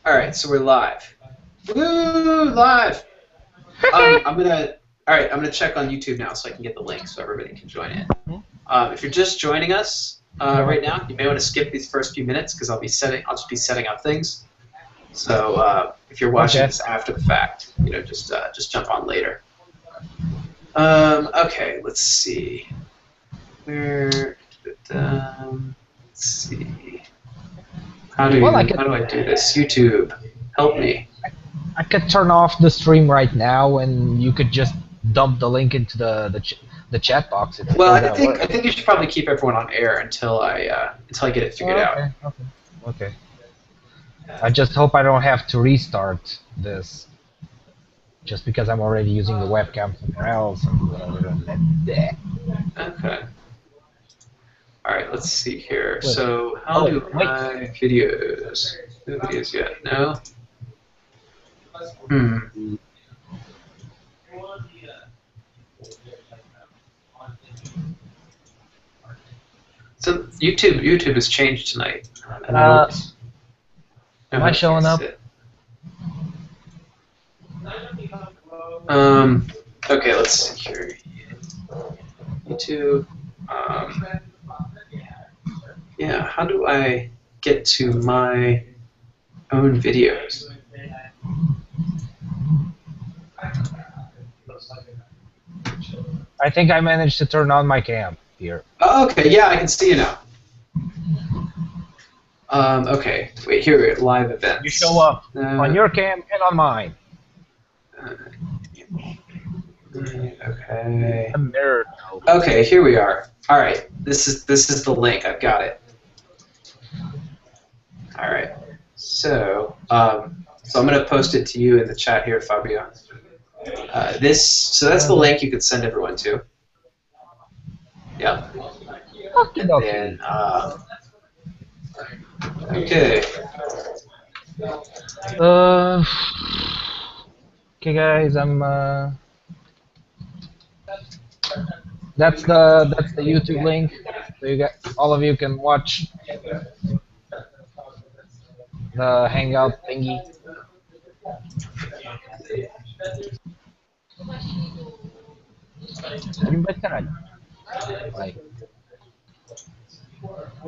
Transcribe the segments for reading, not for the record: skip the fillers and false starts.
All right, so we're live. Woo, live. I'm gonna. All right, I'm gonna check on YouTube now so I can get the link so everybody can join in. If you're just joining us right now, you may want to skip these first few minutes because I'll just be setting up things. So if you're watching this after the fact, just jump on later. Okay, let's see. Let's see. How do I do this? YouTube, help me. I could turn off the stream right now, and you could just dump the link into the chat box. Well, I think you should probably keep everyone on air until I get it figured out. Okay. I just hope I don't have to restart this, just because I'm already using the webcam somewhere else. Okay. All right, let's see here. So, how do I videos? No videos yet. No. So YouTube has changed tonight. Am I showing up? Okay, let's see here. YouTube. Yeah, how do I get to my own videos? I think I managed to turn on my cam here. Oh, okay, yeah, I can see you now. Okay, wait, here we're at live events. You show up on your cam and on mine. Okay. A mirror. Okay, here we are. All right, this is the link. I've got it. All right. So I'm gonna post it to you in the chat here, Fabio. So that's the link you could send everyone to. Yep. And then, okay. Okay, guys, that's the YouTube link, so all of you can watch the hangout thingy.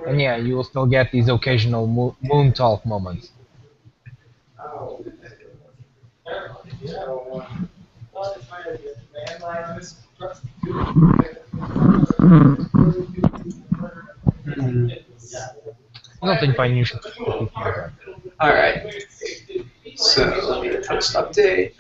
And yeah, you will still get these occasional moon talk moments. Nothing financial. All right. So let me post update.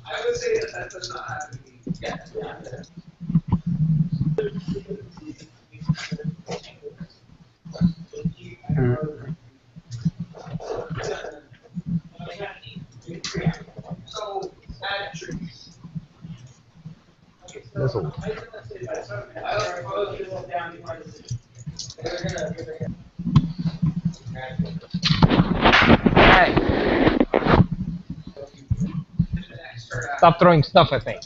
I would say that does not have to be. That's all. Stop throwing stuff at me.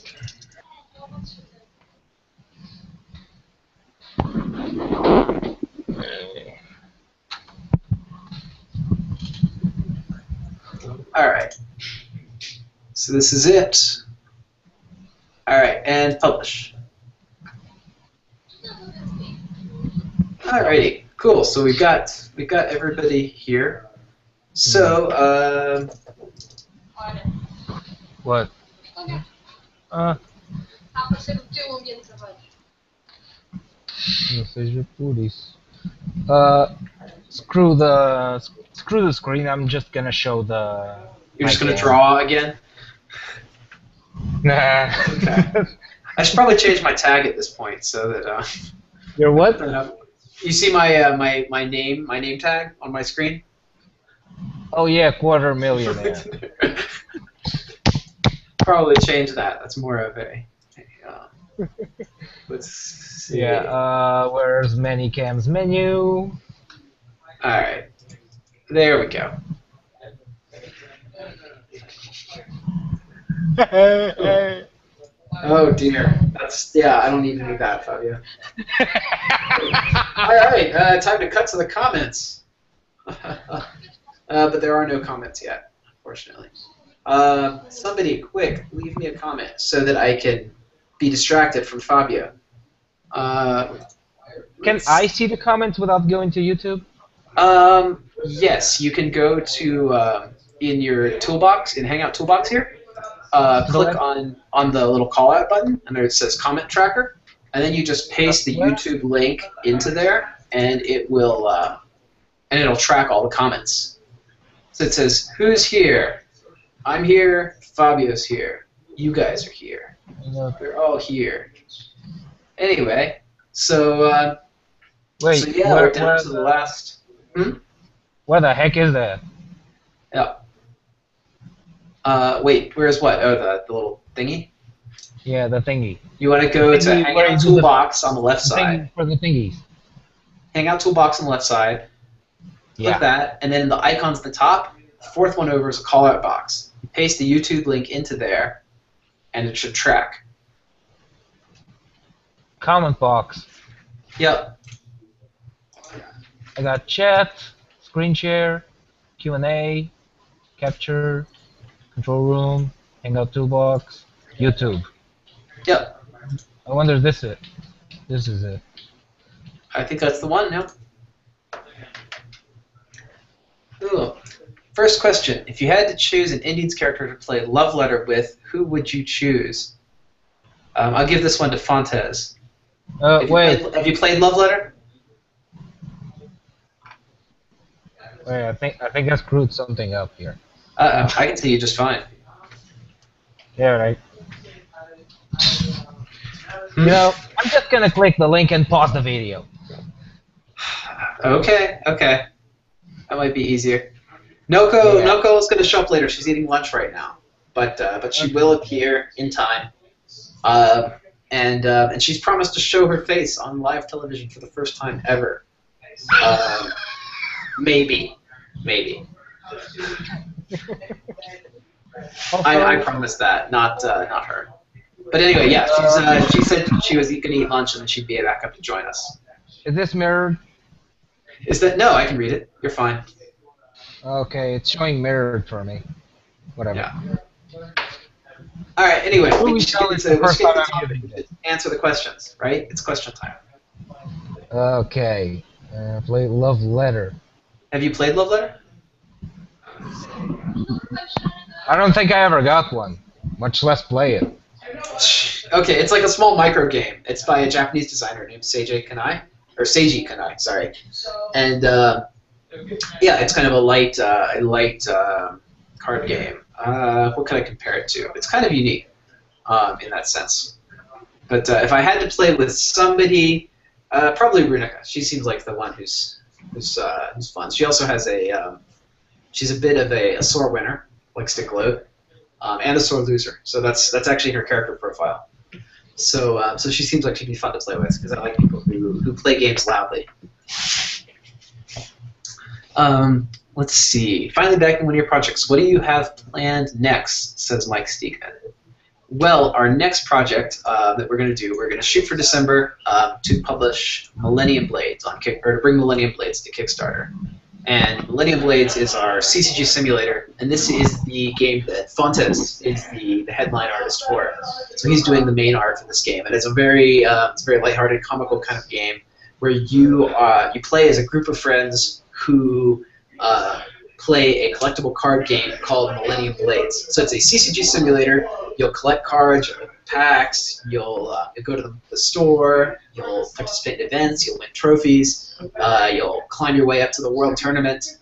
All right. So this is it. All right, and publish. Alrighty, cool. So we've got everybody here. So What? Não seja por isso. Screw the screen. I'm just gonna show the. You're just gonna draw again? Nah. Okay. I should probably change my tag at this point so that. Your what? You see my my name tag on my screen? Oh yeah, $250,000. Yeah. Probably change that. That's more of a Let's see. Yeah, where's Manycam's menu? Alright. There we go. Oh dear. Yeah, I don't need to do that, Fabio. Alright, time to cut to the comments. But there are no comments yet, unfortunately. Somebody, quick, leave me a comment so that I can be distracted from Fabio. Can I see the comments without going to YouTube? Yes, you can go to in your toolbox, in Hangout toolbox here. Click on the little call out button, and there it says comment tracker, and then you just paste the YouTube link into there, and it will and it'll track all the comments. So it says, who's here? I'm here. Fabio's here. You guys are here. We're all here. Anyway, so wait, so yeah, we're down to the last. What the heck is that? Yeah. Wait, where's what? Oh, the little thingy? Yeah, the thingy. You want to go to Hangout Toolbox on the left side. For the thingies. Hangout Toolbox on the left side. Click that, and then the icons at the top, the fourth one over is a call-out box. You paste the YouTube link into there, and it should track. Comment box. Yep. I got chat, screen share, Q&A, capture, control room, Hangout Toolbox, YouTube. Yep. I wonder if this is it. This is it. I think that's the one now. Ooh. First question. If you had to choose an Indians character to play Love Letter with, who would you choose? I'll give this one to Fontes. Have you played Love Letter? Wait, I think I screwed something up here. I can see you just fine. Yeah, right. You know, I'm just gonna click the link and pause the video. Okay. That might be easier. Noko is going to show up later. She's eating lunch right now, but she will appear in time. And she's promised to show her face on live television for the first time ever. Maybe. I promise that, not her. But anyway, yeah, she said she was going to eat lunch and then she'd be back up to join us. Is this mirrored? Is that no? I can read it. You're fine. Okay, it's showing mirrored for me. Whatever. Yeah. All right. Anyway, we should get into answer the questions. Right? It's question time. Okay. Play Love Letter. Have you played Love Letter? I don't think I ever got one, much less play it. Okay, it's like a small micro game. It's by a Japanese designer named Seiji Kanai, sorry. And yeah, it's kind of a light card game. What can I compare it to? It's kind of unique in that sense. But if I had to play with somebody, probably Runica. She seems like the one who's fun. She also has she's a bit of a sore winner, likes to gloat, and a sore loser. So that's actually her character profile. So she seems like she'd be fun to play with because I like people who play games loudly. Let's see. Finally back in one of your projects. What do you have planned next? Says Mike Steekman. Well, our next project that we're going to shoot for December to publish Millennium Blades to bring Millennium Blades to Kickstarter. And Millennium Blades is our CCG simulator, and this is the game that Fontes is the headline artist for. So he's doing the main art for this game, and it's a very lighthearted, comical kind of game where you play as a group of friends who play a collectible card game called Millennium Blades. So it's a CCG simulator. You'll collect cards, you'll open packs, you'll go to the store, you'll participate in events, you'll win trophies, you'll climb your way up to the world tournament.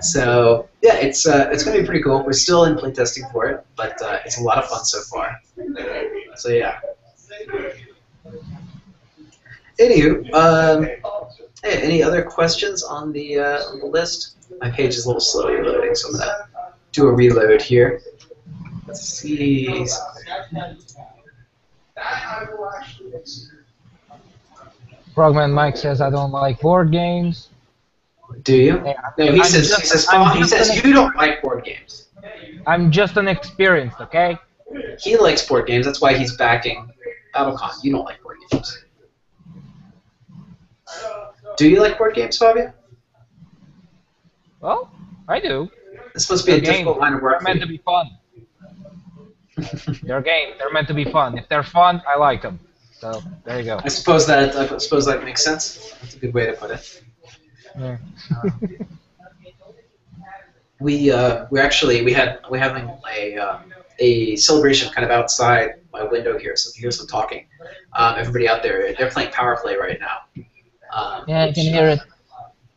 So yeah, it's going to be pretty cool. We're still in playtesting for it, but it's a lot of fun so far. So yeah. Anywho, hey, any other questions on the list? My page is a little slow reloading, so I'm going to do a reload here. Let's see. Frogman Mike says I don't like board games. Do you? Hey, No, he says you don't like board games. I'm just inexperienced, okay? He likes board games. That's why he's backing BattleCON. You don't like board games. Do you like board games, Fabio? Well, I do. This must be a difficult line of work. They're meant to be fun. They're games. They're meant to be fun. If they're fun, I like them. So there you go. I suppose that makes sense. That's a good way to put it. Yeah. We're having a celebration kind of outside my window here, so if you hear some talking, everybody out there, they're playing Power Play right now. Yeah, I can hear it.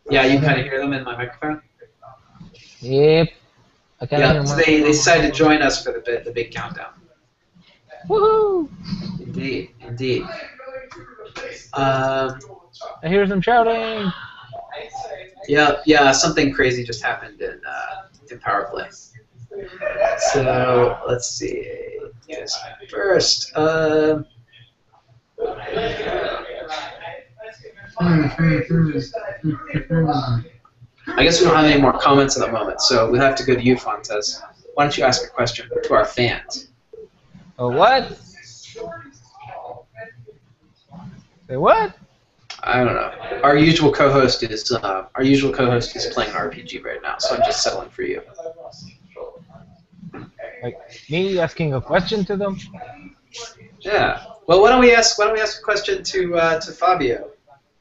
Yeah, you kind of hear them in my microphone? Yep. Yeah, so they decided to join us for the big countdown. Woohoo! Indeed, indeed. I hear some shouting. Yeah, something crazy just happened in Power Play. So let's see. Yes, first. I guess we don't have any more comments at the moment, so we'll have to go to you, Fontes. Why don't you ask a question to our fans? Oh, what? Say what? I don't know. Our usual co-host is playing an RPG right now, so I'm just settling for you. Like me asking a question to them? Yeah. Well, why don't we ask a question to Fabio?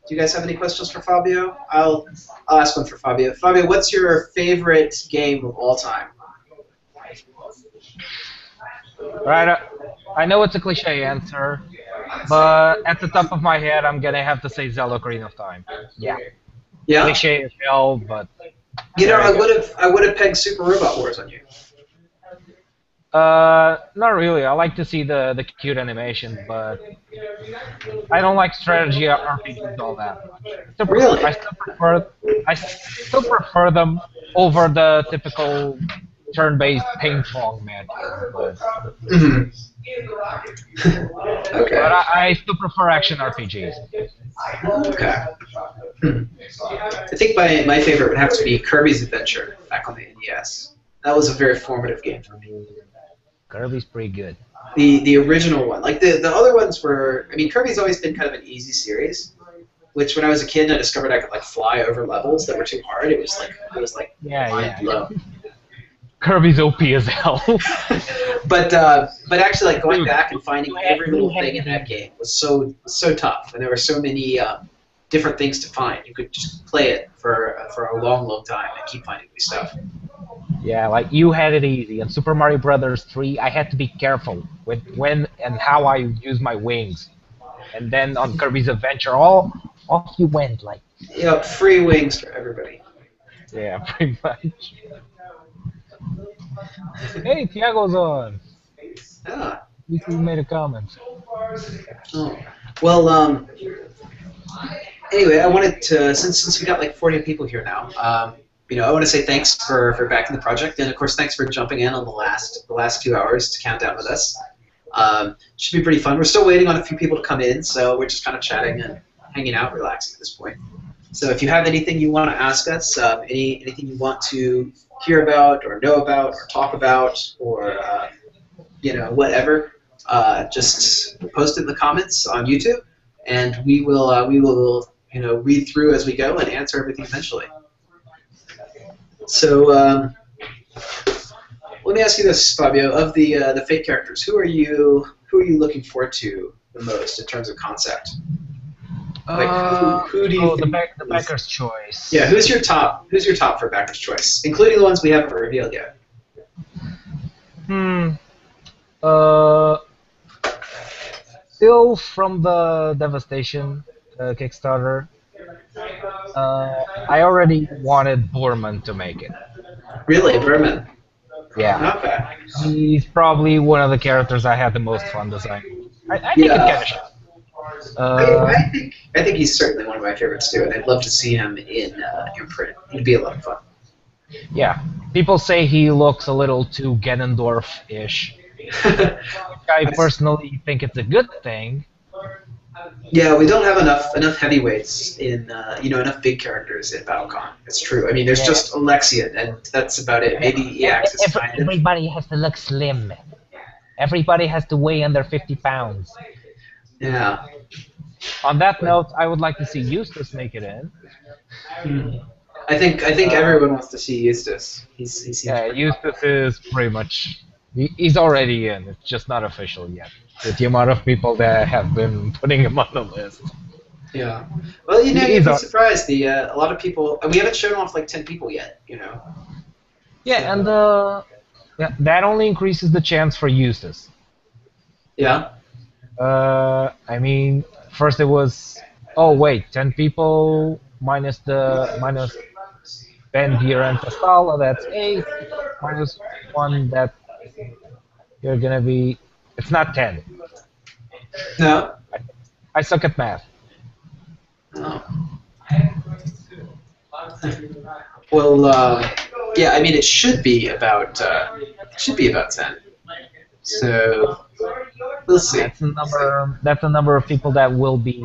Do you guys have any questions for Fabio? I'll ask one for Fabio. Fabio, what's your favorite game of all time? Right. I know it's a cliche answer, but at the top of my head, I'm gonna have to say Zelda Ocarina of Time. Yeah. Yeah. Cliche as hell, but. You know, I would have pegged Super Robot Wars on you. Not really. I like to see the cute animation, but I don't like strategy RPGs all that much. Really? I still prefer them over the typical turn-based ping-pong matches. But, Okay. But I still prefer action RPGs. Okay. I think my favorite would have to be Kirby's Adventure back on the NES. That was a very formative game for me. Kirby's pretty good. The original one, like the other ones were. I mean, Kirby's always been kind of an easy series. Which, when I was a kid, and I discovered I could like fly over levels that were too hard. It was like mind blown. Kirby's OP as hell. but actually, like going back and finding every little thing in that game was so tough, and there were so many different things to find. You could just play it for a long time and keep finding new stuff. Yeah, like you had it easy. In Super Mario Brothers 3, I had to be careful with when and how I use my wings. And then on Kirby's Adventure, off you went, like. Yeah, free wings for everybody. Yeah, pretty much. Hey, Tiago's on. Yeah. We made a comment. Oh. Well, anyway, I wanted to, since we got like 40 people here now, I want to say thanks for backing the project, and of course thanks for jumping in on the last 2 hours to count down with us. Should be pretty fun. We're still waiting on a few people to come in, so we're just kind of chatting and hanging out, relaxing at this point. So if you have anything you want to ask us, anything you want to hear about or know about or talk about or whatever, just post it in the comments on YouTube, and we will read through as we go and answer everything eventually. So let me ask you this, Fabio: of the fake characters, who are you looking forward to the most in terms of concept? Like who do you think the backer's choice? Yeah, who's your top for backer's choice, including the ones we haven't revealed yet? Still from the Devastation Kickstarter. I already wanted Borman to make it. Really, Berman? Yeah. Okay. He's probably one of the characters I had the most fun designing. I think it kind of shows. I think he's certainly one of my favorites too, and I'd love to see him in print. It'd be a lot of fun. Yeah. People say he looks a little too Ganondorf-ish. I personally think it's a good thing. Yeah, we don't have enough heavyweights in enough big characters in BattleCon. It's true. I mean, there's Yeah. just Alexian, and that's about it. Maybe EX is kind of. Everybody has to look slim. Everybody has to weigh under 50 pounds. Yeah. On that note, I would like to see Eustace make it in. I think everyone wants to see Eustace. He seems. Yeah, pretty Eustace is pretty much. He's already in. It's just not official yet. With the amount of people that have been putting him on the list. Yeah. Well, you'd He's be surprised. A lot of people. We haven't shown off like 10 people yet. Yeah, and that only increases the chance for Eustace. Yeah. I mean, first it was. Oh wait, 10 people minus Ben here and Tasala. That's 8 minus 1. That you're gonna be. It's not 10. No. I suck at math. Oh. Well, yeah. I mean, it should be about 10. So we'll see. That's the number of people that will be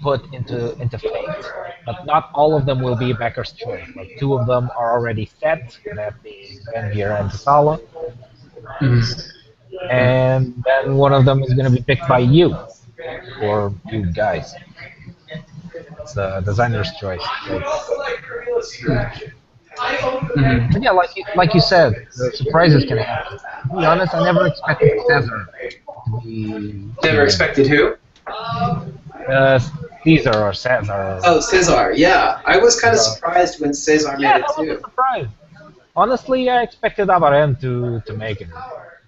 put into fate. But not all of them will be Becker's choice. Like 2 of them are already set. That being Ben here and Tasala. And then one of them is going to be picked by you, or you guys. It's the designer's choice. But yeah, like you said, the surprises can happen. To be honest, I never expected Caesar to be. Never expected who? Caesar or Caesar. Oh, Cesar. Yeah, I was kind of surprised when Cesar made it that was too. a surprise. Honestly, I expected Abarem to make it.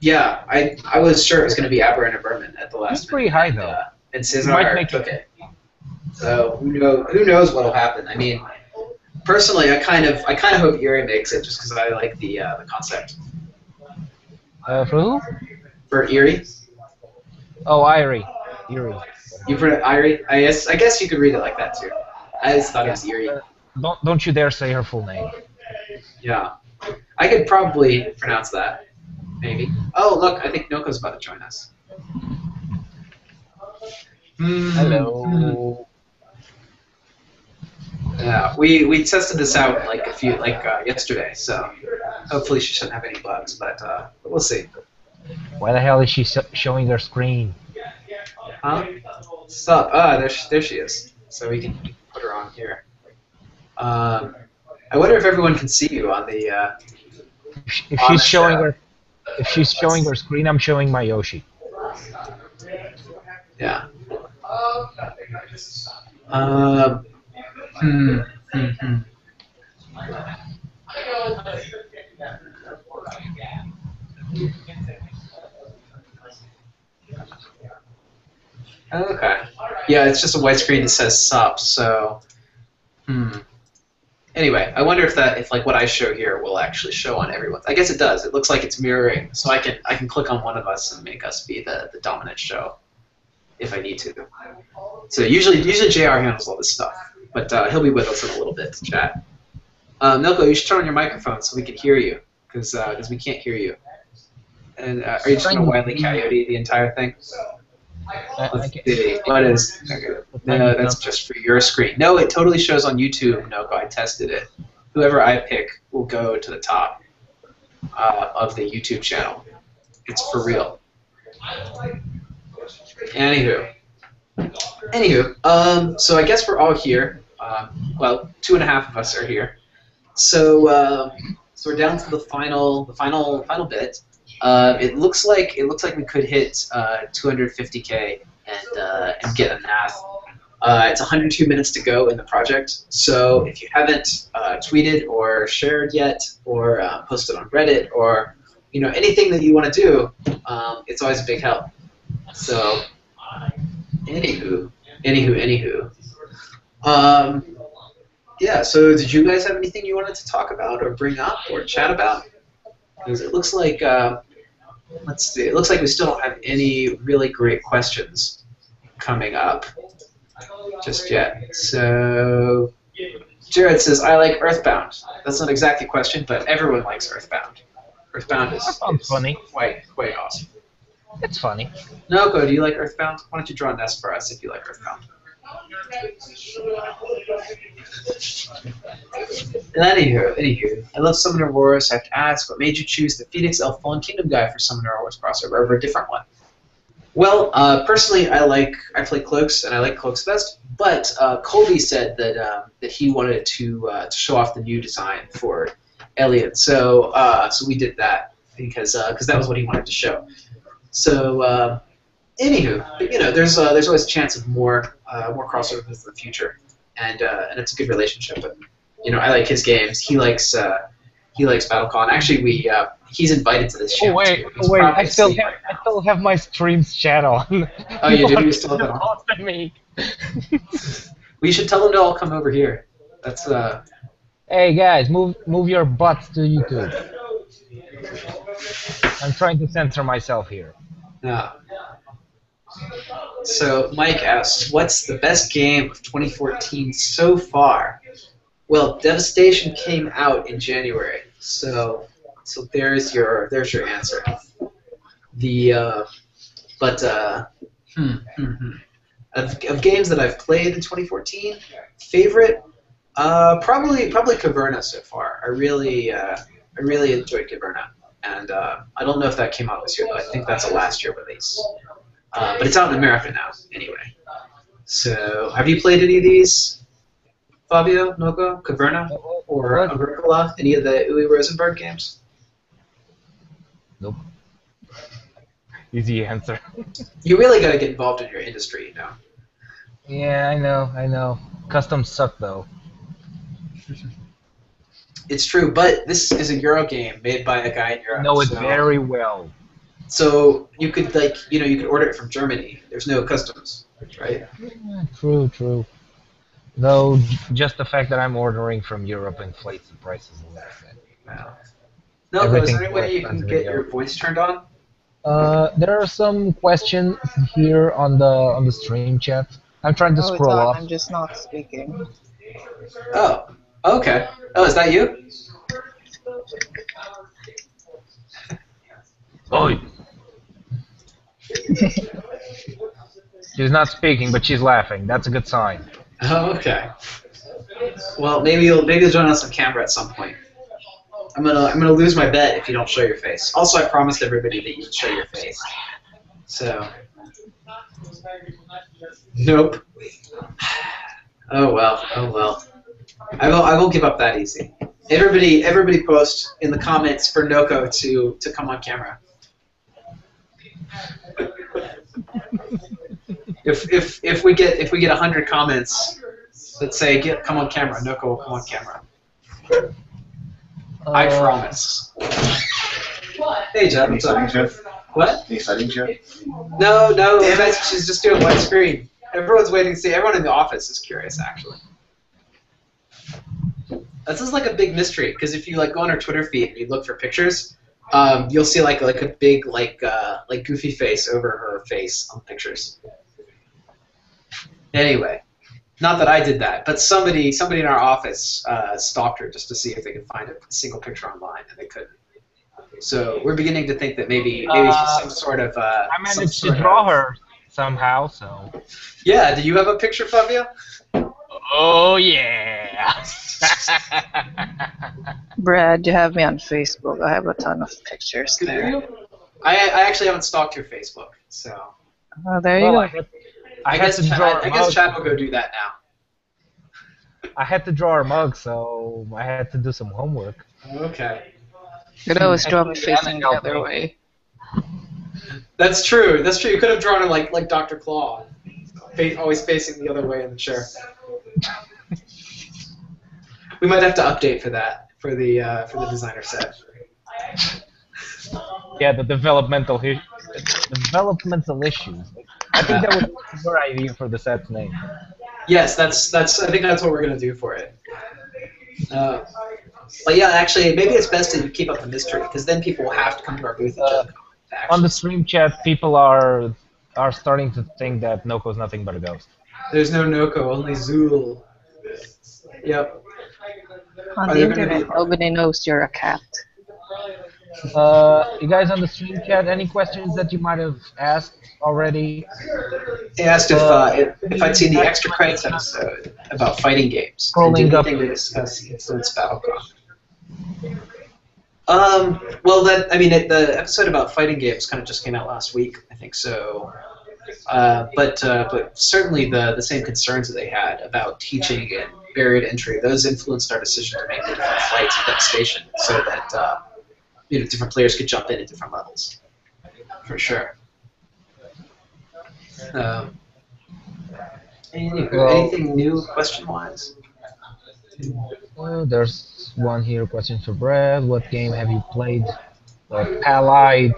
Yeah, I was sure it was going to be Aberrant and Berman at the last. He's pretty high though. And Cesar took it. So who knows what'll happen? I mean, personally, I kind of hope Yuri makes it just because I like the concept. For who? For Erie. Oh, Irie. Erie. You put it Irie? I guess you could read it like that too. I just thought it was Erie. Don't you dare say her full name. Yeah, I could probably pronounce that. Maybe. Oh, look, I think Noko's about to join us. Hello. Yeah, we tested this out yesterday, so hopefully she shouldn't have any bugs, but we'll see. Why the hell is she showing her screen? Huh? Sup? Ah, there she is. So we can put her on here. I wonder if everyone can see you on the. If she's showing her screen, I'm showing my Yoshi. Yeah. Okay. Yeah, it's just a white screen that says sup, so. Anyway, I wonder if what I show here will actually show on everyone. I guess it does. It looks like it's mirroring, so I can click on one of us and make us be the dominant show, if I need to. So usually JR handles all this stuff, but he'll be with us in a little bit to chat. Milko, you should turn on your microphone so we can hear you, because we can't hear you. And are you just going to Wile E. Coyote the entire thing? Let's see. What is? No, that's just for your screen. No, it totally shows on YouTube. Noko, I tested it. Whoever I pick will go to the top of the YouTube channel. It's for real. Anywho, so I guess we're all here. Well, 2.5 of us are here. So we're down to the final bit. It looks like we could hit 250K and get a math. It's 102 minutes to go in the project. So if you haven't tweeted or shared yet, or posted on Reddit, or anything that you want to do, it's always a big help. So anywho. Yeah. So did you guys have anything you wanted to talk about or bring up or chat about? Because it looks like. Let's see. It looks like we still don't have any really great questions coming up just yet. So Jared says, I like Earthbound. That's not exactly a question, but everyone likes Earthbound. Earthbound is funny. Quite awesome. It's funny. Noko, do you like Earthbound? Why don't you draw a nest for us if you like Earthbound? Anywho, I love Summoner Wars. I have to ask, what made you choose the Phoenix Elf Fallen Kingdom guy for Summoner Wars crossover over a different one? Well, personally, I play Cloaks, and I like Cloaks best. But Colby said that he wanted to show off the new design for Elliot, so we did that because that was what he wanted to show. So, anywho, but, there's always a chance of more crossovers in the future, and it's a good relationship. But I like his games. He likes BattleCon. Actually, he's invited to this show. Oh wait, I still have my streams chat on. Oh, you do? You still have it on? Me. We should tell them to all come over here. That's Hey guys, move your butts to YouTube. I'm trying to censor myself here. Yeah. So Mike asks, what's the best game of 2014 so far? Well, Devastation came out in January, so there's your answer. Of games that I've played in 2014, favorite, probably Caverna so far. I really enjoyed Caverna, and I don't know if that came out this year, but I think that's a last year release. But it's out in America now, anyway. So, have you played any of these, Fabio, Noko, Caverna, or Agricola? Any of the Uwe Rosenberg games? Nope. Easy answer. You really got to get involved in your industry, Yeah, I know. Customs suck, though. It's true, but this is a Euro game made by a guy in Europe. I know it very well. So you could you could order it from Germany. There's no customs, right? Yeah, true. Though just the fact that I'm ordering from Europe inflates the prices a little bit. Wow. No, is there any way you can get your voice turned on? There are some questions here on the stream chat. I'm trying to scroll up. I'm just not speaking. Oh, okay. Oh, is that you? Oi. She's not speaking, but she's laughing. That's a good sign. Oh, okay. Well, maybe you'll join us on camera at some point. I'm gonna lose my bet if you don't show your face. Also, I promised everybody that you'd show your face. So. Nope. Oh well. I won't give up that easy. Everybody post in the comments for Noko to come on camera. If we get 100 comments that say come on camera, Noko will come on camera. I promise. Hey Jeff, what's up? Jeff? What? The exciting Jeff? No, she's just doing one screen. Everyone's waiting to see. Everyone in the office is curious, actually. This is like a big mystery because if you go on her Twitter feed and you look for pictures, you'll see like a big like goofy face over her face on pictures. Anyway, not that I did that, but somebody in our office stalked her just to see if they could find a single picture online, and they couldn't. So we're beginning to think that maybe she's some sort of. I managed to draw her somehow, so. Yeah. Do you have a picture, Fabio? Oh yeah. Brad, you have me on Facebook. I have a ton of pictures there. I actually haven't stalked your Facebook, so. Oh, there you go. I guess Chad will go do that now. I had to draw her mug, so I had to do some homework. Okay. You could always draw me facing the other way. That's true. You could have drawn her like Dr. Claw, always facing the other way in the chair. We might have to update for that for the designer set. Yeah, the developmental issues. I think that was your idea for the set's name. Yes, that's. I think that's what we're gonna do for it. But yeah, actually, maybe it's best to keep up the mystery because then people will have to come to our booth. On the stream chat, people are starting to think that Noko's nothing but a ghost. There's no Noko, only Zool. Yep. On the internet, nobody knows you're a cat. You guys on the stream chat, any questions that you might have asked already? They asked if I'd seen the extra credits Explanation. episode about fighting games and did Scrolling up. anything to discuss since BattleCon. Well, the episode about fighting games kind of just came out last week, I think so. But certainly the same concerns that they had about teaching and barrier to entry, those influenced our decision to make the different flights of devastation so that different players could jump in at different levels, for sure. Anything new question-wise? There's one here, question for Brad. What game have you played Allied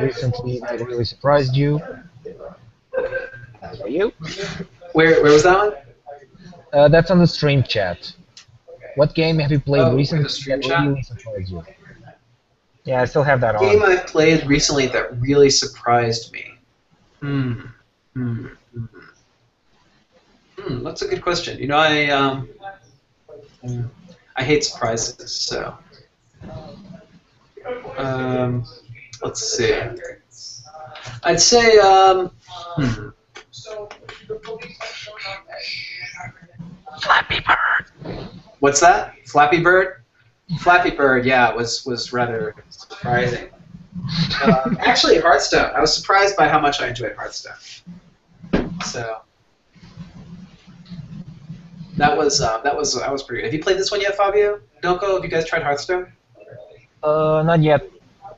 recently that really surprised you? For you? Where was that one? That's on the stream chat. What game have you played recently the stream that chat? really surprised you? Yeah, I still have that Game on. I've played recently that really surprised me. That's a good question. You know, I hate surprises, so let's see. I'd say Flappy Bird. What's that? Flappy Bird? Flappy Bird, yeah, was rather surprising. Actually, Hearthstone. I was surprised by how much I enjoyed Hearthstone. So that was pretty good. Have you played this one yet, Fabio? Donko, have you guys tried Hearthstone? Not yet.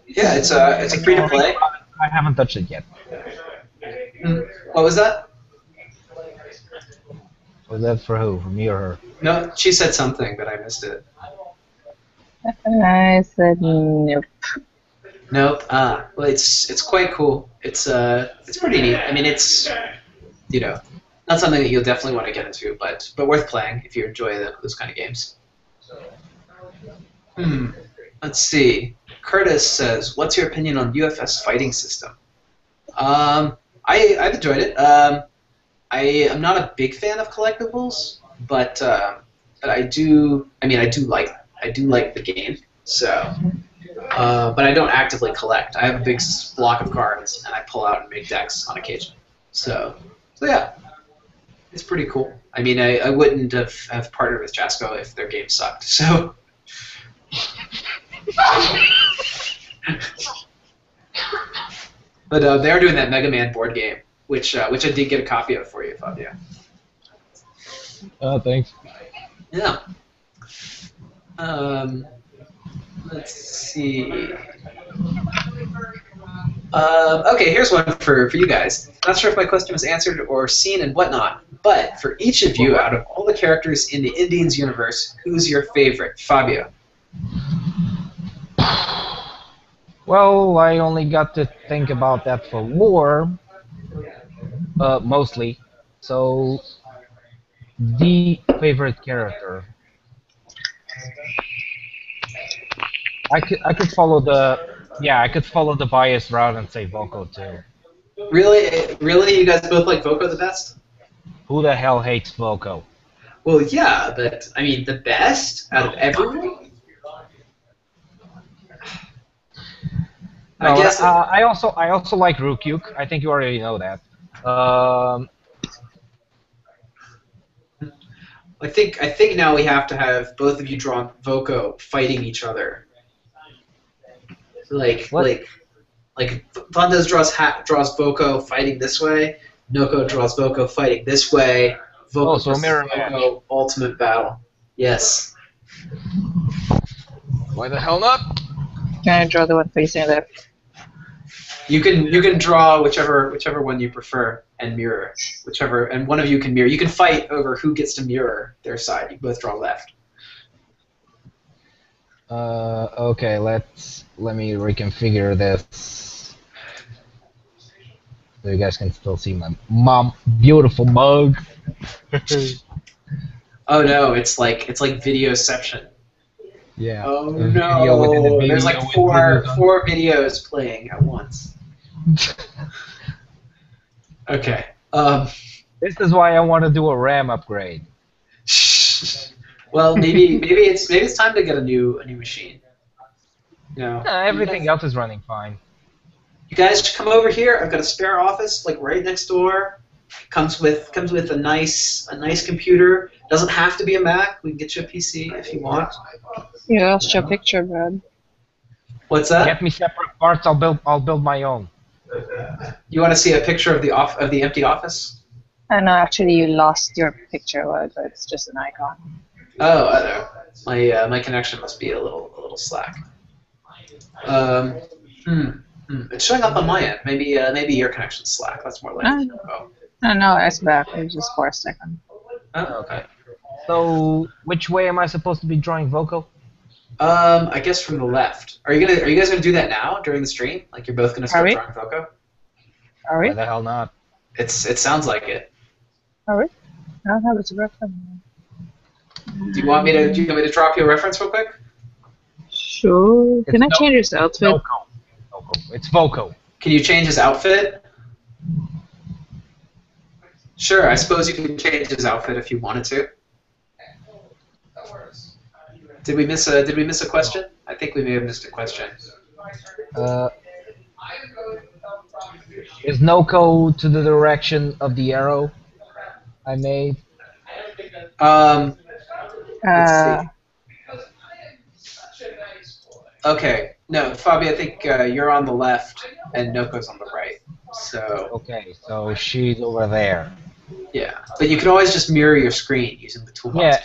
Yeah, it's a free to play. I haven't touched it yet. What was that? Was that for who? For me or her? No, she said something, but I missed it. I said nope. Nope. Well, it's quite cool. It's pretty neat. I mean, it's not something that you'll definitely want to get into, but worth playing if you enjoy those kind of games. Let's see. Curtis says, "What's your opinion on UFS fighting system?" I've enjoyed it. I am not a big fan of collectibles, but I do. I mean, I do like the game. So, but I don't actively collect. I have a big block of cards, and I pull out and make decks on occasion. So yeah, it's pretty cool. I mean, I wouldn't have partnered with Jasco if their game sucked. So. But they are doing that Mega Man board game, which I did get a copy of for you, Fabio. Thanks. Yeah. Let's see. Okay, here's one for you guys. Not sure if my question was answered or seen and whatnot, but for each of you, out of all the characters in the Indians universe, who's your favorite? Fabio. Well, I only got to think about that for lore, mostly. So, the favorite character. I could follow the bias route and say Volko too. Really, you guys both like Voko the best? Who the hell hates Volko? Well, yeah, but I mean the best out of everyone. No, I guess. I also like Rukyuk. I think you already know that. I think now we have to have both of you draw Voko fighting each other. Like Vandas draws Voko fighting this way. Noko draws Voko fighting this way. Voko so mirror Voko ultimate battle. Yes. Why the hell not? Can I draw the one facing left? You can draw whichever one you prefer and mirror and one of you can mirror. You can fight over who gets to mirror their side. You both draw left. Okay, let me reconfigure this so you guys can still see my beautiful mug. Oh no, it's like videoception. Yeah. Oh Video within a no! video There's like with four videos playing at once. Okay. This is why I want to do a RAM upgrade. Well, maybe it's time to get a new machine. No. Everything else is running fine. You guys come over here. I've got a spare office like right next door. Comes with a nice computer. Doesn't have to be a Mac. We can get you a PC if you want. You lost your picture, Brad. What's that? Get me separate parts. I'll build my own. You want to see a picture of the empty office? No, actually, you lost your picture. Well, it's just an icon. Oh, I know. My connection must be a little slack. It's showing up on my end. Maybe your connection's slack. That's more likely. No, it's back. It was just for a second. Oh, okay. So, which way am I supposed to be drawing Voco? I guess from the left. Are you guys gonna do that now during the stream? Like you're both gonna start drawing Voco? Are we? Why the hell not? It sounds like it. Are we? I don't have a reference. Do you want me to drop you a reference real quick? Sure. Can I change his outfit? Voco. It's Voco. Can you change his outfit? Sure, I suppose you can change his outfit if you wanted to. Did we miss a question? I think we may have missed a question. Is Noko to the direction of the arrow I made? Let's see. Okay, no, Fabi, I think you're on the left and Noko's on the right. So. Okay, so she's over there. Yeah, but you can always just mirror your screen using the toolbox. Yeah.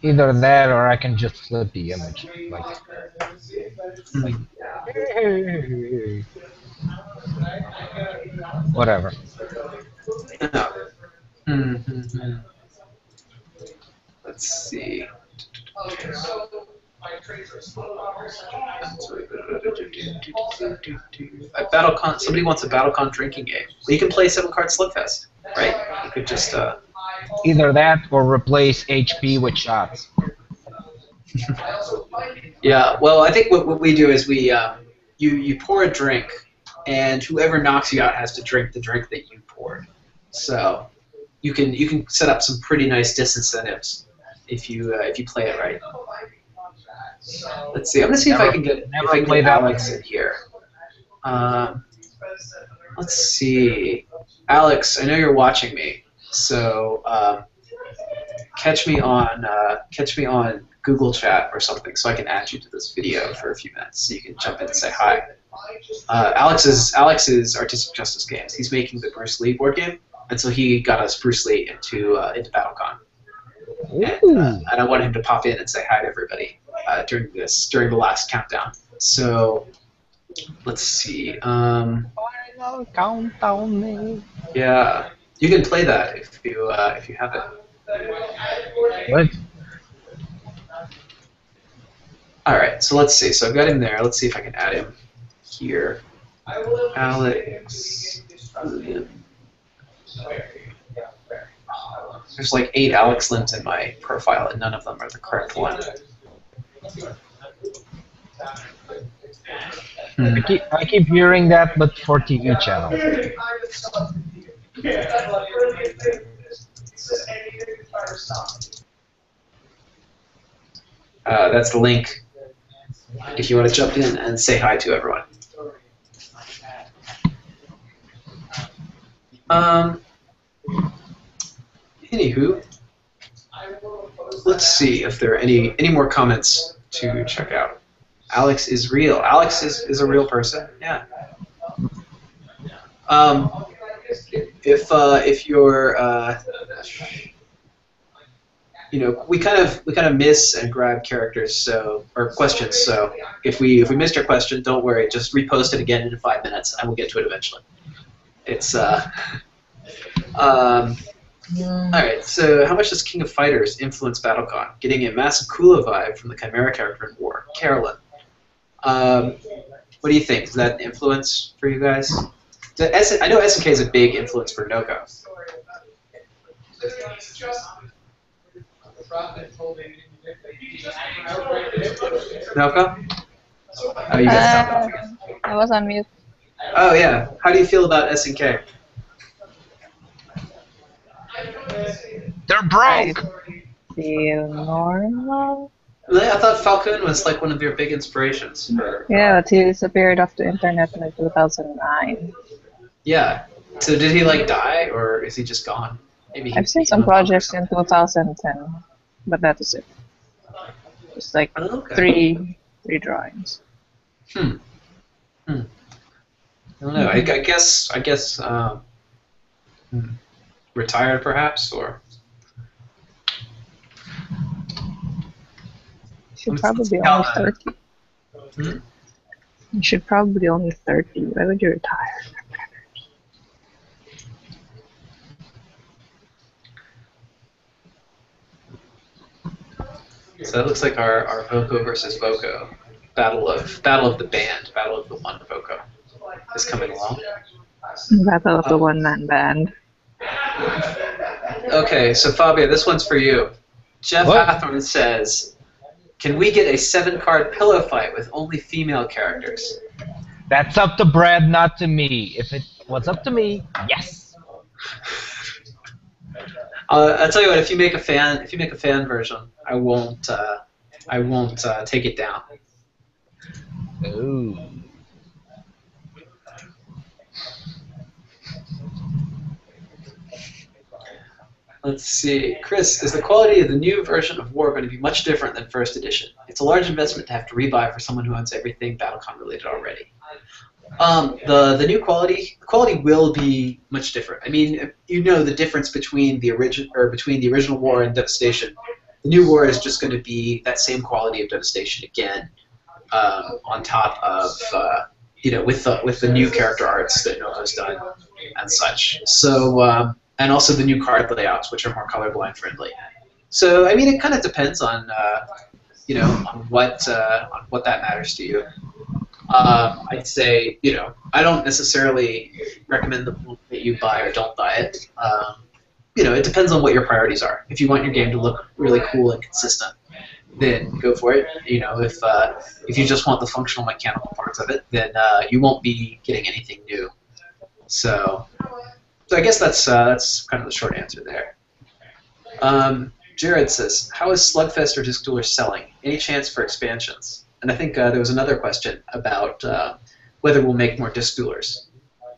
Either that, or I can just flip the image. Whatever. Let's see. BattleCon. Somebody wants a BattleCon drinking game. Well, you can play 7-Card Slugfest, right? You could just. Either that or replace HP with shots. Yeah. Well, I think what we do is we you pour a drink, and whoever knocks you out has to drink the drink that you poured. So you can set up some pretty nice disincentives if you play it right. Let's see. I'm gonna see if I can get Alex in here. Let's see. Alex, I know you're watching me, so catch me on Google Chat or something, so I can add you to this video for a few minutes, so you can jump in and say hi. Alex is Artistic Justice Games. He's making the Bruce Lee board game, and so he got us Bruce Lee into BattleCon. And I want him to pop in and say hi to everybody during the last countdown. So let's see. Final countdown. Yeah, you can play that if you have it. What? All right, so let's see. So I've got him there. Let's see if I can add him here. Alex. There's like 8 Alex limbs in my profile, and none of them are the correct one. I keep hearing that, but for TV channel. That's the link if you want to jump in and say hi to everyone. Anywho, let's see if there are any more comments to check out. Alex is real. Alex is a real person. Yeah. If you're we kind of miss and grab characters or questions. So if we missed your question, don't worry. Just repost it again in 5 minutes, and we'll get to it eventually. It's all right. So how much does King of Fighters influence BattleCon? Getting a massive Kula vibe from the Chimera character in War. Carolyn. What do you think? Is that an influence for you guys? I know SNK is a big influence for Noko. Noko? Oh, you guys I was on mute. Oh, yeah. How do you feel about SNK? They're broke! I feel normal. Really? I thought Falcon was like one of your big inspirations. Yeah, but he disappeared off the internet in like 2009. Yeah. So did he like die, or is he just gone? Maybe he I've seen became some a monk or projects in something. 2010, but that is it. Just like Oh, okay. three drawings. Hmm. I don't know. I guess. Retired, perhaps, or. You should Let's probably count only that. 30. Hmm? You should probably only 30. Why would you retire? So that looks like our Voco versus Voco battle of the band, battle of the one Voco is coming along. Battle of the one-man band. Okay, so Fabio, this one's for you. Jeff What? Hathorn says, "Can we get a 7-card pillow fight with only female characters?" That's up to Brad, not to me. If it was up to me, yes. I'll tell you what. If you make a fan version, I won't take it down. Ooh. Let's see. Chris, is the quality of the new version of War going to be much different than first edition? It's a large investment to have to rebuy for someone who owns everything BattleCon related already. The new quality will be much different. I mean, you know the difference between the original War and Devastation. The new War is just going to be that same quality of Devastation again, on top of with the new character arts that Nova's done and such. So and also the new card layouts, which are more colorblind friendly. So I mean, it kind of depends on on what that matters to you. I'd say, I don't necessarily recommend that you buy or don't buy it. It depends on what your priorities are. If you want your game to look really cool and consistent, then go for it. If you just want the functional mechanical parts of it, then you won't be getting anything new. So I guess that's kind of the short answer there. Jared says, "How is Slugfest or Disc Duelers selling? Any chance for expansions?" And I think there was another question about whether we'll make more Disc Duelers.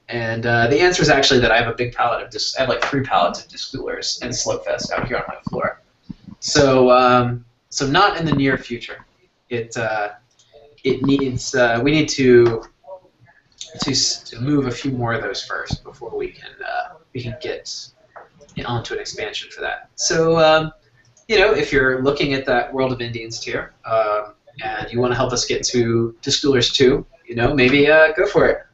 And the answer is actually that I have a big pallet of I have like 3 pallets of Disc Duelers and Slugfest out here on my floor. So so not in the near future. It needs we need to move a few more of those first before we can get onto an expansion for that. So if you're looking at that World of Indians tier and you want to help us get to Disc Duelers 2, maybe go for it.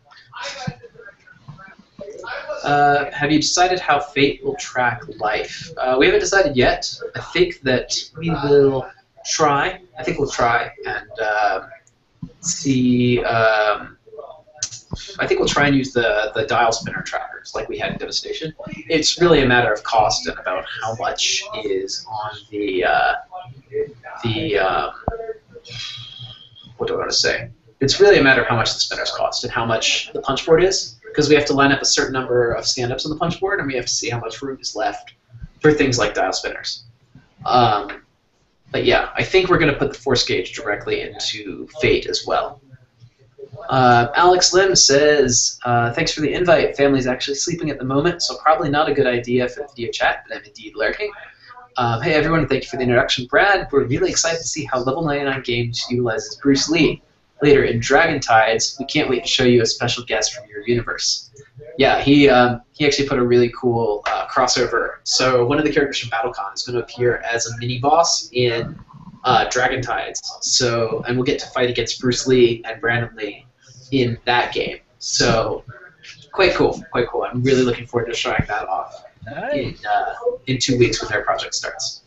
Have you decided how Fate will track life? We haven't decided yet. I think that we will try. I think we'll try and see. I think we'll try and use the dial spinner trackers like we had in Devastation. It's really a matter of cost and about how much is on the what do I want to say? It's really a matter of how much the spinners cost and how much the punch board is, because we have to line up a certain number of stand-ups on the punch board, and we have to see how much room is left for things like dial spinners. But yeah, I think we're going to put the force gauge directly into Fate as well. Alex Lim says, "Thanks for the invite. Family's actually sleeping at the moment, so probably not a good idea for the video chat, but I'm indeed lurking. Hey everyone, thank you for the introduction. Brad, we're really excited to see how Level 99 Games utilizes Bruce Lee. Later in Dragon Tides, we can't wait to show you a special guest from your universe." Yeah, he actually put a really cool crossover. So one of the characters from BattleCon is going to appear as a mini-boss in Dragon Tides. So, and we'll get to fight against Bruce Lee and Brandon Lee in that game. So quite cool, quite cool. I'm really looking forward to showing that off in 2 weeks when their project starts.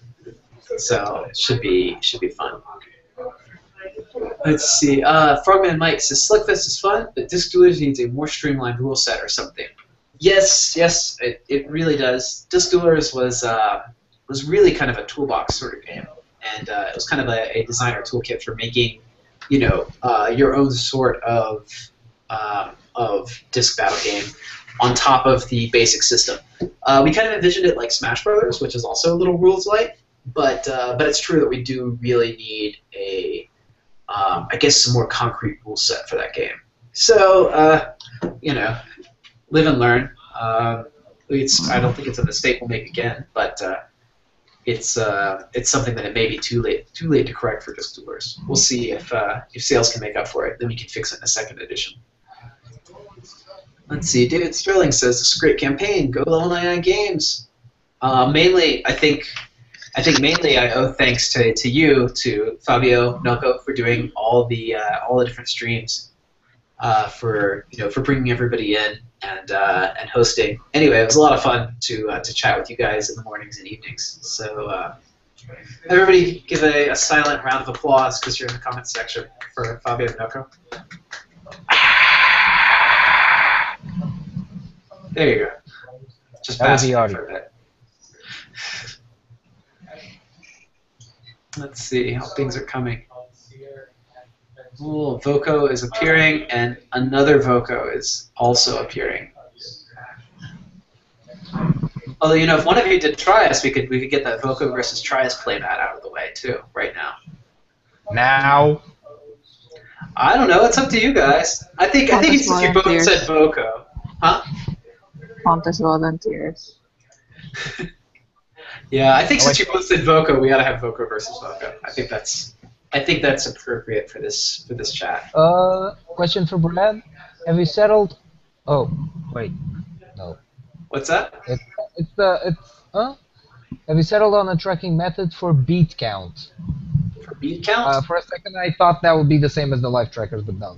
So it should be fun. Let's see. Frogman Mike says, "Slugfest is fun, but Disc Duelers needs a more streamlined rule set or something." Yes, it really does. Disc Duelers was really kind of a toolbox sort of game, and it was kind of a designer toolkit for making, your own sort of disc battle game on top of the basic system. We kind of envisioned it like Smash Brothers, which is also a little rules light. but it's true that we do really need a, I guess, some more concrete rule set for that game. So, you know, live and learn. I don't think it's a mistake we'll make again, but it's something that it may be too late to correct for distillers. We'll see if sales can make up for it. Then we can fix it in the second edition. Let's see. David Sterling says this is a great campaign. Go level 99 games. Mainly, I think mainly I owe thanks to you, to Fabio Noko, for doing all the different streams, for bringing everybody in and hosting. Anyway, it was a lot of fun to chat with you guys in the mornings and evenings. So everybody give a silent round of applause because you're in the comments section for Fabio Noko. There you go. Just pass it for a bit. Let's see how things are coming. Ooh, Voco is appearing, and another Voco is also appearing. Although, you know, if one of you did Trias, we could get that Voco versus Trias playmat out of the way too, right now. Now. I don't know. It's up to you guys. I think it's since you both said Voco, huh? Contest volunteers. Yeah, I think since you both said Voco, we gotta have Voco versus Voco. I think that's appropriate for this chat. Question for Brad. Have you settled? Oh, wait, no. What's that? Have you settled on a tracking method for beat count? For beat count? For a second, I thought that would be the same as the life trackers, but no.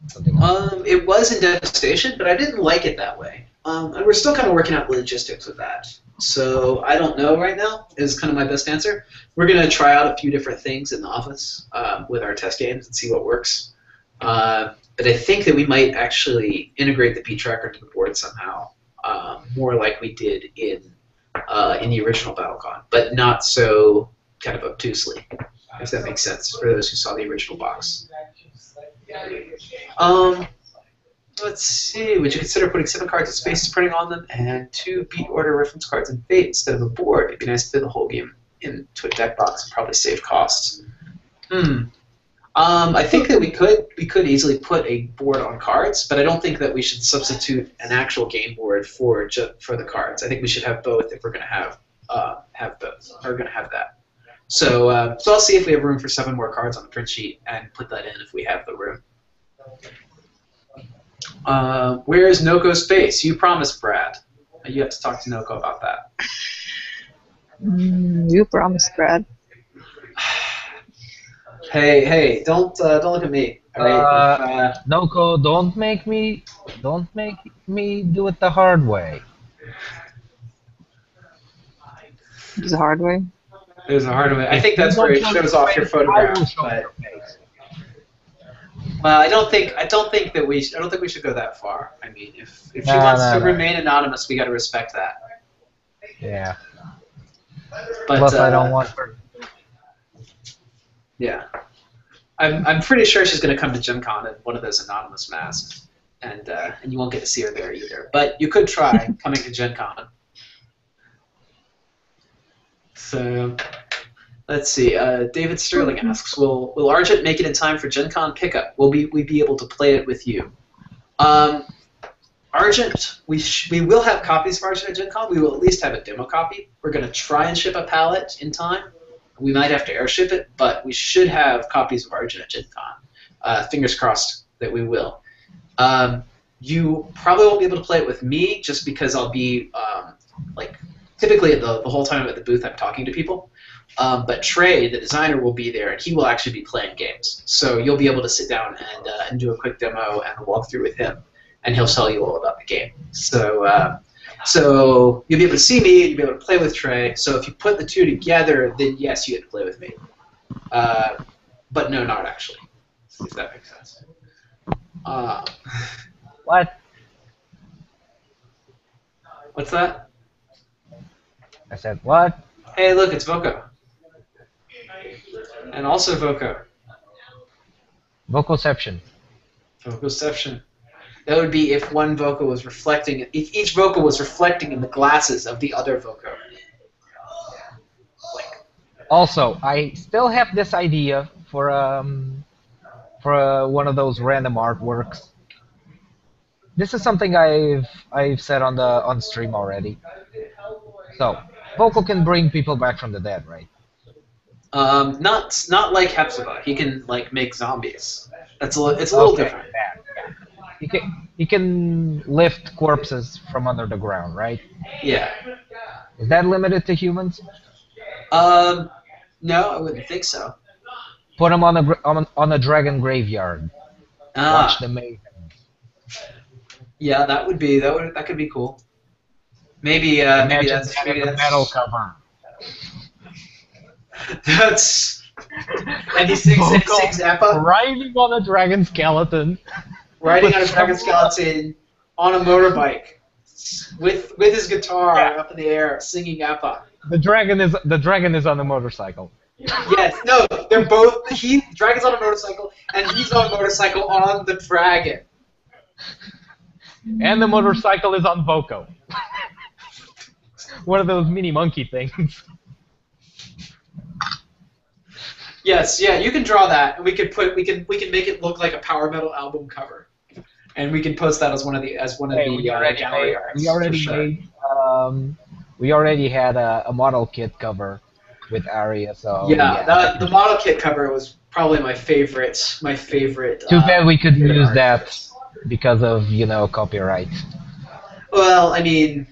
Something else. It was in Devastation, but I didn't like it that way. And we're still kind of working out the logistics with that. So I don't know right now is kind of my best answer. We're going to try out a few different things in the office with our test games and see what works. But I think that we might actually integrate the beat tracker to the board somehow, more like we did in the original BattleCon, but not so kind of obtusely, if that makes sense for those who saw the original box. Let's see. Would you consider putting 7 cards of space printing on them and 2 beat order reference cards in Fate instead of a board? It'd be nice to fit the whole game into a deck box and probably save costs. I think that we could easily put a board on cards, but I don't think that we should substitute an actual game board for the cards. I think we should have both if we're going to have both. Or going to have that. So I'll see if we have room for 7 more cards on the print sheet and put that in if we have the room. Where is Noko's space? You promised, Brad. You have to talk to Noko about that. You promised, Brad. Hey! Don't look at me. All right? Noko, don't make me do it the hard way. There's a hard way. There's a hard way. I think that's where it shows off your photograph. But well, I don't think we should go that far. I mean, if she wants to remain anonymous, we got to respect that. Yeah. But plus, I don't want her. Yeah, I'm pretty sure she's going to come to Gen Con in one of those anonymous masks, and you won't get to see her there either. But you could try coming to Gen Con. So. Let's see. David Sterling asks, "Will Argent make it in time for Gen Con pickup? Will we be able to play it with you?" Argent, we will have copies of Argent at Gen Con. We will at least have a demo copy. We're going to try and ship a pallet in time. We might have to airship it, but we should have copies of Argent at Gen Con. Fingers crossed that we will. You probably won't be able to play it with me just because I'll be typically the whole time at the booth I'm talking to people. But Trey, the designer, will be there, and he will actually be playing games. So you'll be able to sit down and do a quick demo and a walkthrough with him, and he'll tell you all about the game. So you'll be able to see me, and you'll be able to play with Trey. So if you put the two together, then yes, you get to play with me. But no, not actually, if that makes sense. What? What's that? I said what? Hey, look, it's Voco. And also Voco. Vocoception. Vocoception. That would be if one Voco was reflecting, if each Voco was reflecting in the glasses of the other Voco. Also, I still have this idea for one of those random artworks. This is something I've said on stream already. So, Vocal can bring people back from the dead, right? Not like Hepzibah. He can like make zombies. It's a little different. Yeah. He can lift corpses from under the ground, right? Yeah. Is that limited to humans? No, I wouldn't think so. Put them on a dragon graveyard. Watch the mayhem. Yeah, that could be cool. Maybe that's metal cover. That's and he sings Appa riding on a dragon skeleton. Riding on a dragon skeleton on a motorbike with his guitar up in the air singing Appa. The dragon is on a motorcycle. Yes, no, they're both. Dragon's on a motorcycle, and he's on a motorcycle on the dragon. And the motorcycle is on Voco. One of those mini monkey things. Yes, yeah, you can draw that, and we can make it look like a power metal album cover, and we can post that as one of the gallery arts. We already had a model kit cover with Aria, so yeah. The model kit cover was probably my favorite. Too bad we couldn't use that because of copyright. Well, I mean,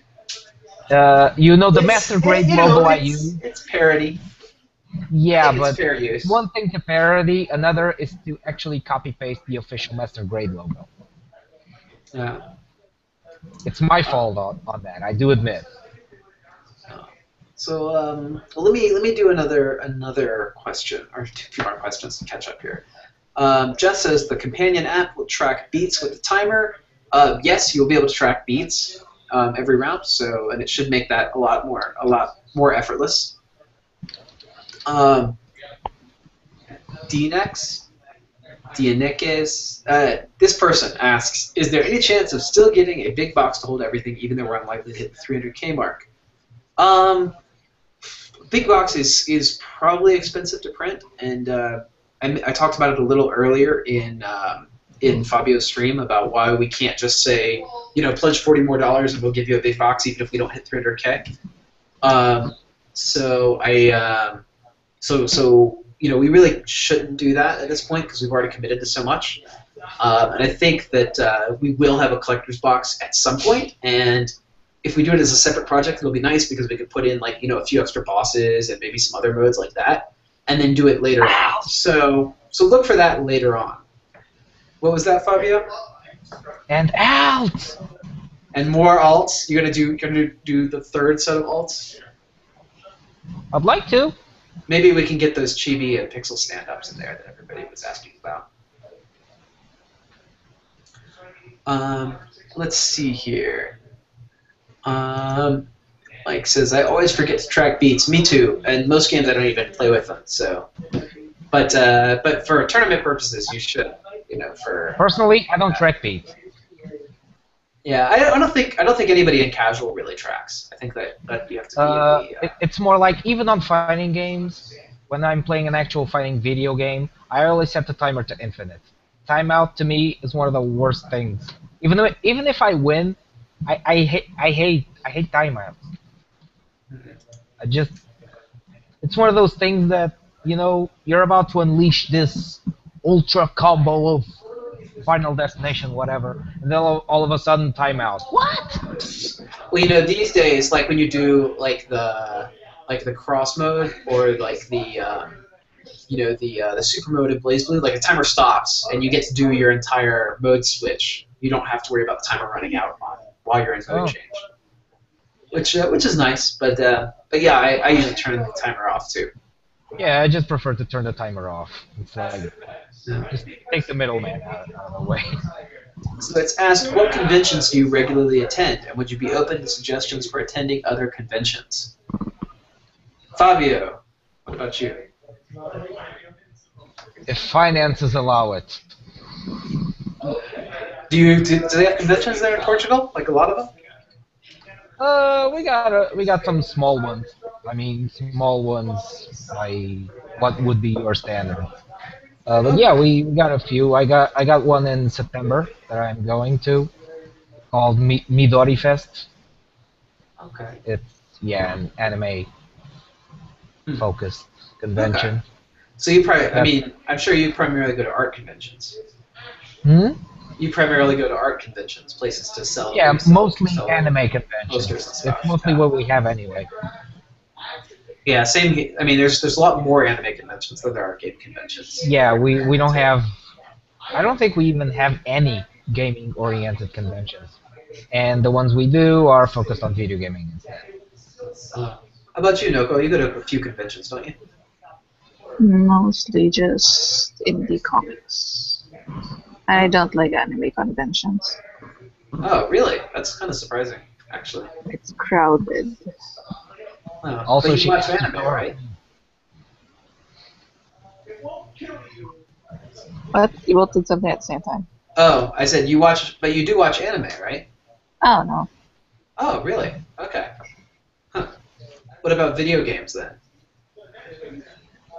the master grade logo I use. It's parody. Yeah, but fair use. One thing to parody, another is to actually copy paste the official master grade logo. Yeah. It's my fault on that. I do admit. So let me do another question, or two more questions to catch up here. Jess says the companion app will track beats with the timer. Yes, you'll be able to track beats every round. And it should make that a lot more effortless. Dianekes, this person asks, is there any chance of still getting a big box to hold everything, even though we're unlikely to hit the 300K mark? Big box is probably expensive to print, and I talked about it a little earlier in Fabio's stream about why we can't just say, pledge $40 more and we'll give you a big box even if we don't hit 300K. So we really shouldn't do that at this point because we've already committed to so much. And I think that we will have a collector's box at some point, and if we do it as a separate project, it'll be nice because we could put in a few extra bosses and maybe some other modes like that, and then do it later on. So look for that later on. What was that, Fabio? And out. And more alts. You're gonna do the third set of alts. I'd like to. Maybe we can get those chibi and pixel stand-ups in there that everybody was asking about. Let's see here. Mike says, I always forget to track beats. Me too. And most games I don't even play with them. So, but for tournament purposes, you should. Personally, I don't track beats. Yeah, I don't think anybody in casual really tracks. I think that you have to be. It's more like even on fighting games, when I'm playing an actual fighting video game, I always set the timer to infinite. Timeout to me is one of the worst things. Even if I win, I hate timeouts. It's one of those things that you're about to unleash this ultra combo of Final Destination, whatever, and then all of a sudden timeout. What? Well, these days, when you do the cross mode or the super mode in BlazBlue, the timer stops and you get to do your entire mode switch. You don't have to worry about the timer running out while you're in mode change, which is nice. But yeah, I usually turn the timer off too. Yeah, I just prefer to turn the timer off. Just take the middleman out of the way. So it's asked, what conventions do you regularly attend, and would you be open to suggestions for attending other conventions? Fabio, what about you? If finances allow it. Do they have conventions there in Portugal? A lot of them? We got some small ones. I mean, small ones by what would be your standard. But yeah, we got a few. I got one in September that I'm going to called Midori Fest. Okay. It's yeah, an anime Hmm. focused Okay. convention. So you probably, I That, mean, I'm sure you primarily go to art conventions. hmm? You primarily go to art conventions, places to sell, where Yeah, you mostly sell anime posters conventions. and It's stuff. mostly what we have anyway. Yeah, same. I mean, there's a lot more anime conventions than there are game conventions. Yeah, we don't have. I don't think we even have any gaming oriented conventions, and the ones we do are focused on video gaming instead. How about you, Noko? You go to a few conventions, don't you? Mostly just indie comics. I don't like anime conventions. Oh, really? That's kind of surprising, actually. It's crowded. Oh, Also, but you she watch has to anime, go. right? But you both did something at the same time. Oh, I said you watch, but you do watch anime, right? Oh no, Oh, really? Okay. Huh. What about video games then?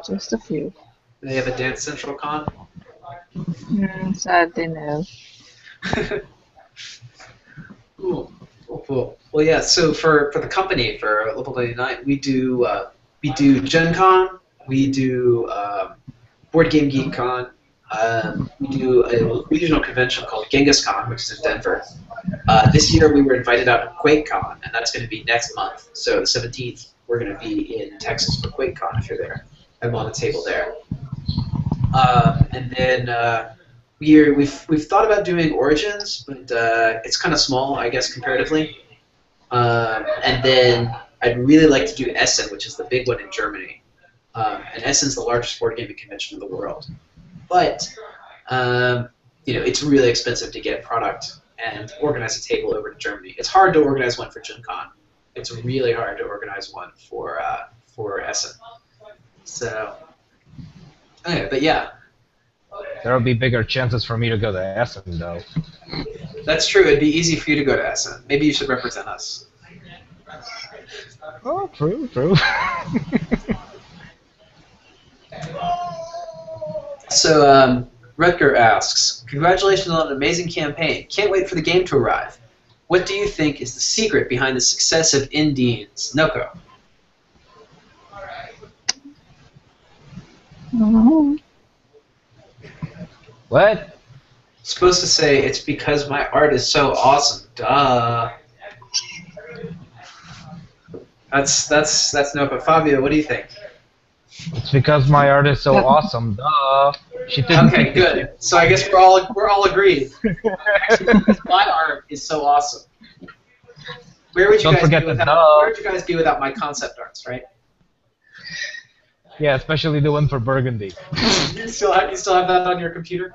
just a few. Do they have a Dance Central Con? Sadly no. Cool. Cool. Well, yeah. So for the company for Level 99, we do Gen Con, we do Board Game Geek Con, we do a regional convention called Genghis Con, which is in Denver. This year we were invited out to QuakeCon, and that's going to be next month. So the 17th, we're going to be in Texas for QuakeCon if you're there. I'm on the table there. And then we've thought about doing Origins, but it's kind of small, I guess, comparatively. And then I'd really like to do Essen, which is the big one in Germany. And Essen's the largest board gaming convention in the world. But it's really expensive to get product and organize a table over to Germany. It's hard to organize one for Gen Con. It's really hard to organize one for Essen. So, anyway, but yeah. There will be bigger chances for me to go to Essen, though. That's true. It'd be easy for you to go to Essen. Maybe you should represent us. Oh, true. So, Rutger asks, congratulations on an amazing campaign. Can't wait for the game to arrive. What do you think is the secret behind the success of Indies? Noko. What? Supposed to say it's because my art is so awesome. Duh. That's Noko. Fabio, what do you think? It's because my art is so awesome. Duh. She didn't Okay, good. So I guess we're all agreed. Because my art is so awesome. Where would you guys be without my concept arts, right? Yeah, especially the one for Burgundy. You still have that on your computer?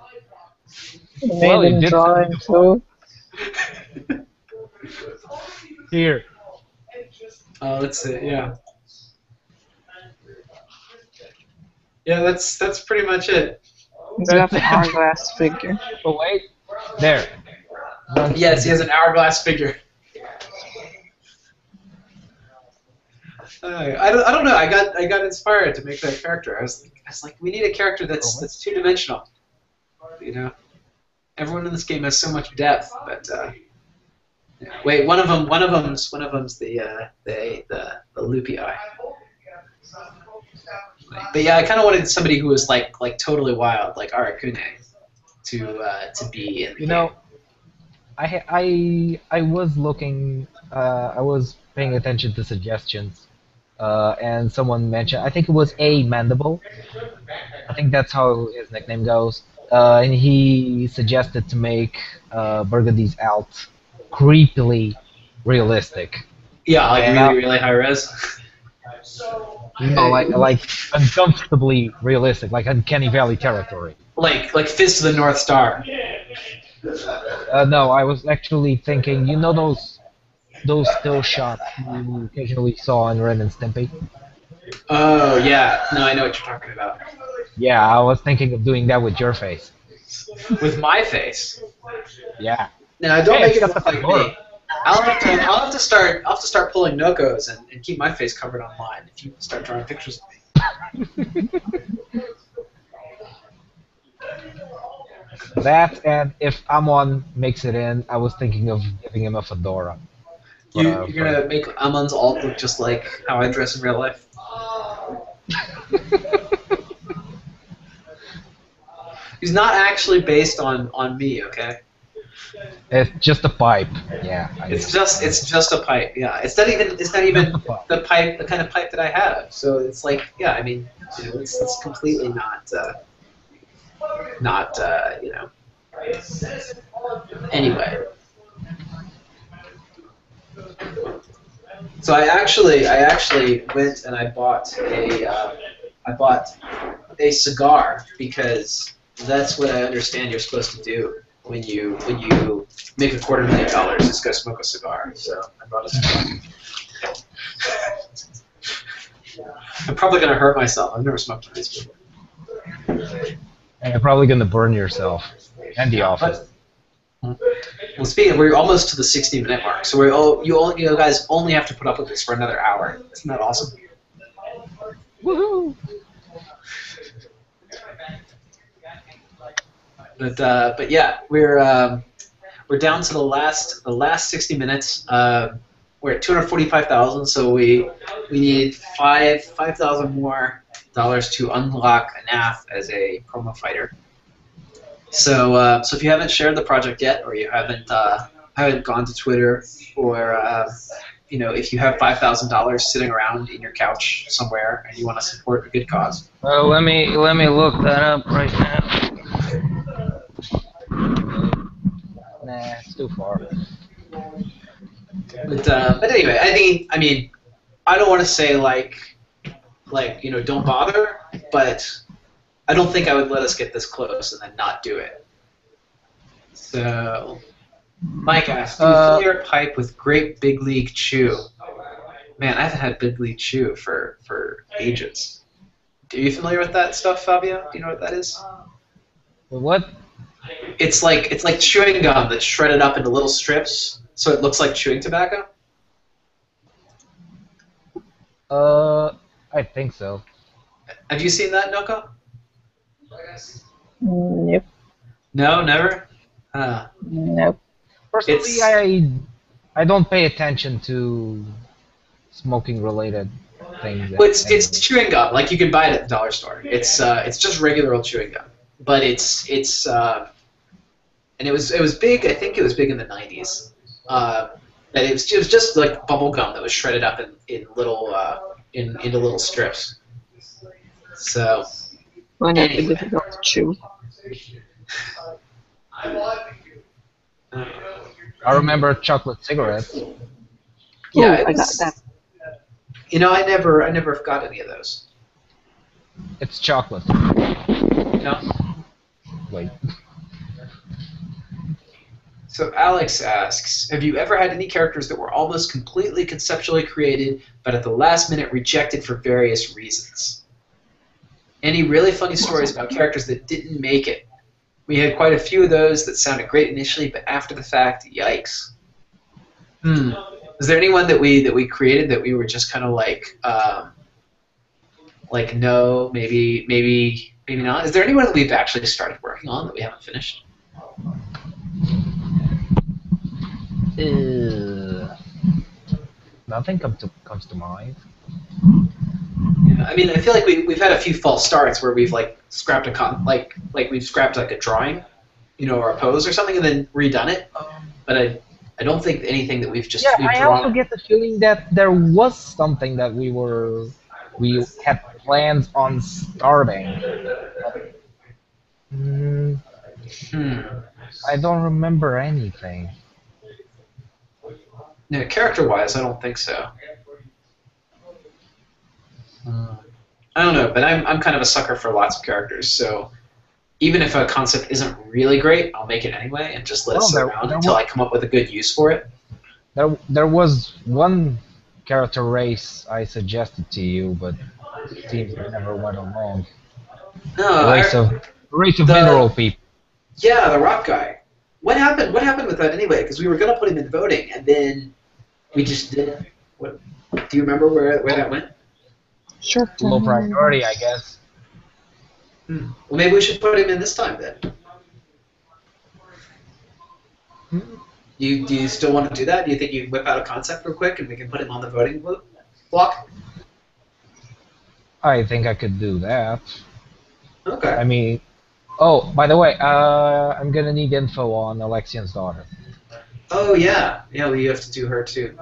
Well, you did drawing too. Here. Let's see. Yeah. Yeah, that's pretty much it. He's got the hourglass figure. Oh wait, there. Yes, he has an hourglass figure. I don't know. I got inspired to make that character. I was like, we need a character that's two dimensional. You know, everyone in this game has so much depth, but wait, one of them's the loopy eye. But yeah, I kind of wanted somebody who was like totally wild, like Arakune, to be in the game. I was looking. I was paying attention to suggestions, and someone mentioned. I think it was A Mandible. I think that's how his nickname goes. And he suggested to make Burgundy's alt creepily realistic. Yeah, like and really high res. No, like uncomfortably realistic, like Uncanny Valley territory. Like Fist of the North Star. No, I was actually thinking, you know those still shots you occasionally saw in Ren and Stimpy? Oh yeah, no, I know what you're talking about. Yeah, I was thinking of doing that with your face. With my face. Yeah. No, don't Hey, make it it's got look the like fedora. me. I'll have to start pulling no-goes and keep my face covered online if you start drawing pictures of me. That, and if Amon makes it in, I was thinking of giving him a fedora. You're gonna make Amon's alt look just like how I dress in real life. He's not actually based on me, okay? It's just a pipe. Yeah. It's just a pipe. Yeah. It's not even the kind of pipe that I have. So it's like, yeah. I mean, you know, it's completely not you know. Anyway. So I actually went and I bought a cigar because that's what I understand you're supposed to do when you make $250,000 is go smoke a cigar. So I bought a cigar. I'm probably gonna hurt myself. I've never smoked one of these before. And you're probably gonna burn yourself and the office. Well, speaking, we're almost to the 60-minute mark, so you guys only have to put up with this for another hour. Isn't that awesome? Woohoo! But yeah, we're down to the last 60 minutes. We're at 245,000, so we need 5,000 more dollars to unlock Anath as a promo fighter. So so if you haven't shared the project yet, or you haven't gone to Twitter, or you know, if you have $5,000 sitting around in your couch somewhere and you want to support a good cause. Well, let me look that up right now. Nah, it's too far. But anyway, I mean, I don't want to say like you know, don't bother, but I don't think I would let us get this close and then not do it. So, Mike asked, do you fill your pipe with Great Big League Chew? Man, I haven't had Big League Chew for ages. Are you familiar with that stuff, Fabio? Do you know what that is? What? It's like chewing gum that's shredded up into little strips, so it looks like chewing tobacco. I think so. Have you seen that, Noko? Nope. No, never. Nope. Personally, I don't pay attention to smoking related things. Well, it's chewing gum. Like you can buy it at the dollar store. It's just regular old chewing gum. But it's and it was big. I think it was big in the 90s. And it was just like bubble gum that was shredded up in little into little strips. So. Wouldn't it be Anyway. difficult to chew? I remember chocolate cigarettes. Yeah, Ooh, it I got was, that. You know, I never got any of those. It's chocolate. No. Wait. So Alex asks, have you ever had any characters that were almost completely conceptually created, but at the last minute rejected for various reasons? Any really funny stories about characters that didn't make it? We had quite a few of those that sounded great initially, but after the fact, yikes. Was there anyone that we created that we were just kind of like no, maybe not? Is there anyone that we've actually started working on that we haven't finished? Nothing comes to mind. Yeah, I mean, I feel like we've had a few false starts where we've like scrapped we've scrapped like a drawing, you know, or a pose or something, and then redone it. But I don't think anything that we've just Yeah, I also get the feeling that there was something that we had plans on starting. I don't remember anything. Yeah, character-wise, I don't think so. I don't know, but I'm kind of a sucker for lots of characters, so even if a concept isn't really great, I'll make it anyway and just let it sit around until I come up with a good use for it. There was one character race I suggested to you, but it seems it never went along. No, Race of mineral people. Yeah, the rock guy. What happened? What happened with that anyway? Because we were gonna put him in voting, and then we just didn't. What? Do you remember where that went? Short Low priority, I guess. Well, maybe we should put him in this time then. Do you still want to do that? Do you think you can whip out a concept real quick and we can put him on the voting block? I think I could do that. Okay. I mean, oh, by the way, I'm gonna need info on Alexian's daughter. Oh yeah, yeah. Well, you have to do her too.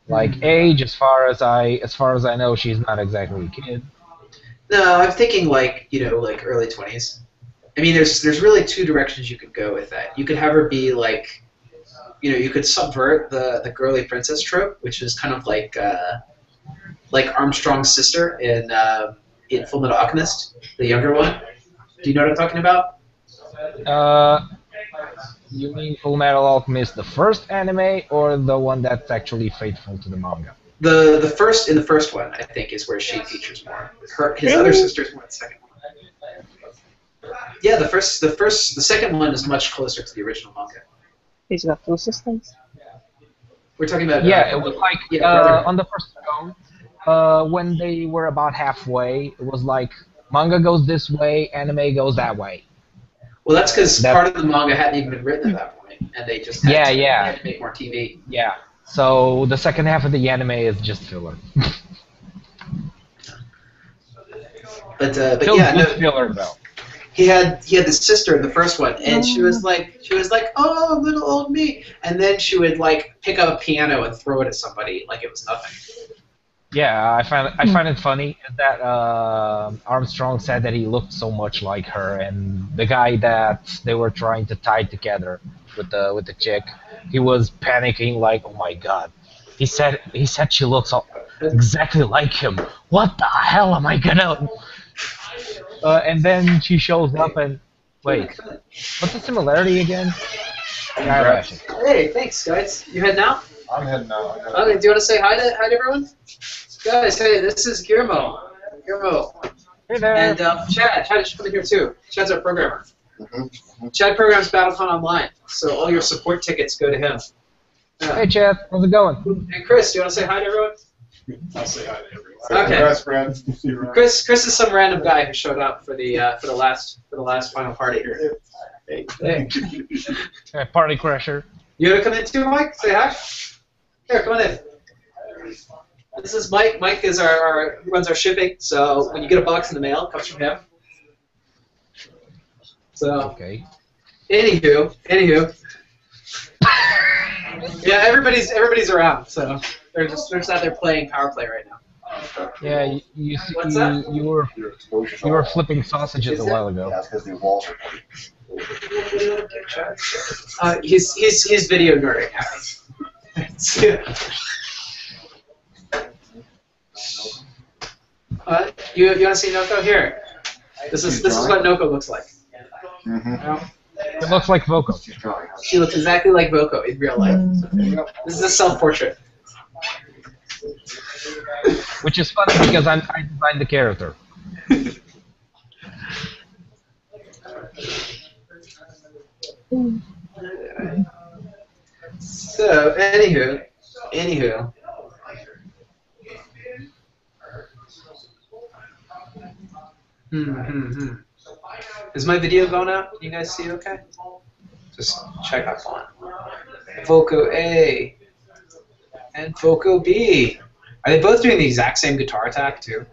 Like age, as far as I know, she's not exactly a kid. No, I'm thinking like like early 20s. I mean, there's really two directions you could go with that. You could have her be like, you could subvert the girly princess trope, which is kind of like Armstrong's sister in Full Metal Alchemist, the younger one. Do you know what I'm talking about? You mean Full Metal Alchemist, the first anime, or the one that's actually faithful to the manga? The first one, I think, is where she features more. His other sister's more in the second one. Yeah, the second one is much closer to the original manga. He's got two sisters. We're talking about Yeah, it was like brother. on the first show, when they were about halfway, it was like manga goes this way, anime goes that way. Well, that's because part of the manga hadn't even been written at that point, and they just had to make more TV. Yeah. So the second half of the anime is just filler. But Still yeah, good no, filler though. he had this sister in the first one, and she was like, oh, little old me, and then she would like pick up a piano and throw it at somebody like it was nothing. Yeah, I find it funny that Armstrong said that he looked so much like her, and the guy that they were trying to tie together with the chick, he was panicking like, oh my god. He said she looks exactly like him. What the hell am I gonna? And then she shows up and wait, what's the similarity again? Yeah, Hey, thanks, guys. You heading out? I'm heading out. Okay. Do you want to say hi to everyone? Guys, hey, this is Guillermo. Hey there. And Chad should come in here too. Chad's our programmer. Mm-hmm. Chad programs BattleCON online, so all your support tickets go to him. Yeah. Hey Chad, how's it going? Hey Chris, do you want to say hi to everyone? I'll say hi to everyone. Okay. Congrats, Brad. See you around. Chris is some random guy who showed up for the last final party here. Hey. Party crasher. You want to come in too, Mike? Say hi. Here, come on in. This is Mike. Mike is runs our shipping. So when you get a box in the mail, it comes from him. So. Okay. Anywho. Yeah, everybody's around. So they're just out there playing power play right now. Yeah, you were flipping sausages a while ago. Yeah, it's because the walls are He's video nerding out. You want to see Noko here? This is what Noko looks like. Mm-hmm. It looks like Voco. She looks exactly like Voco in real life. This is a self-portrait. Which is funny because I designed the character. So, anywho. Is my video going out? Can you guys see okay? Just check up on Voco A and Voco B. Are they both doing the exact same guitar attack too?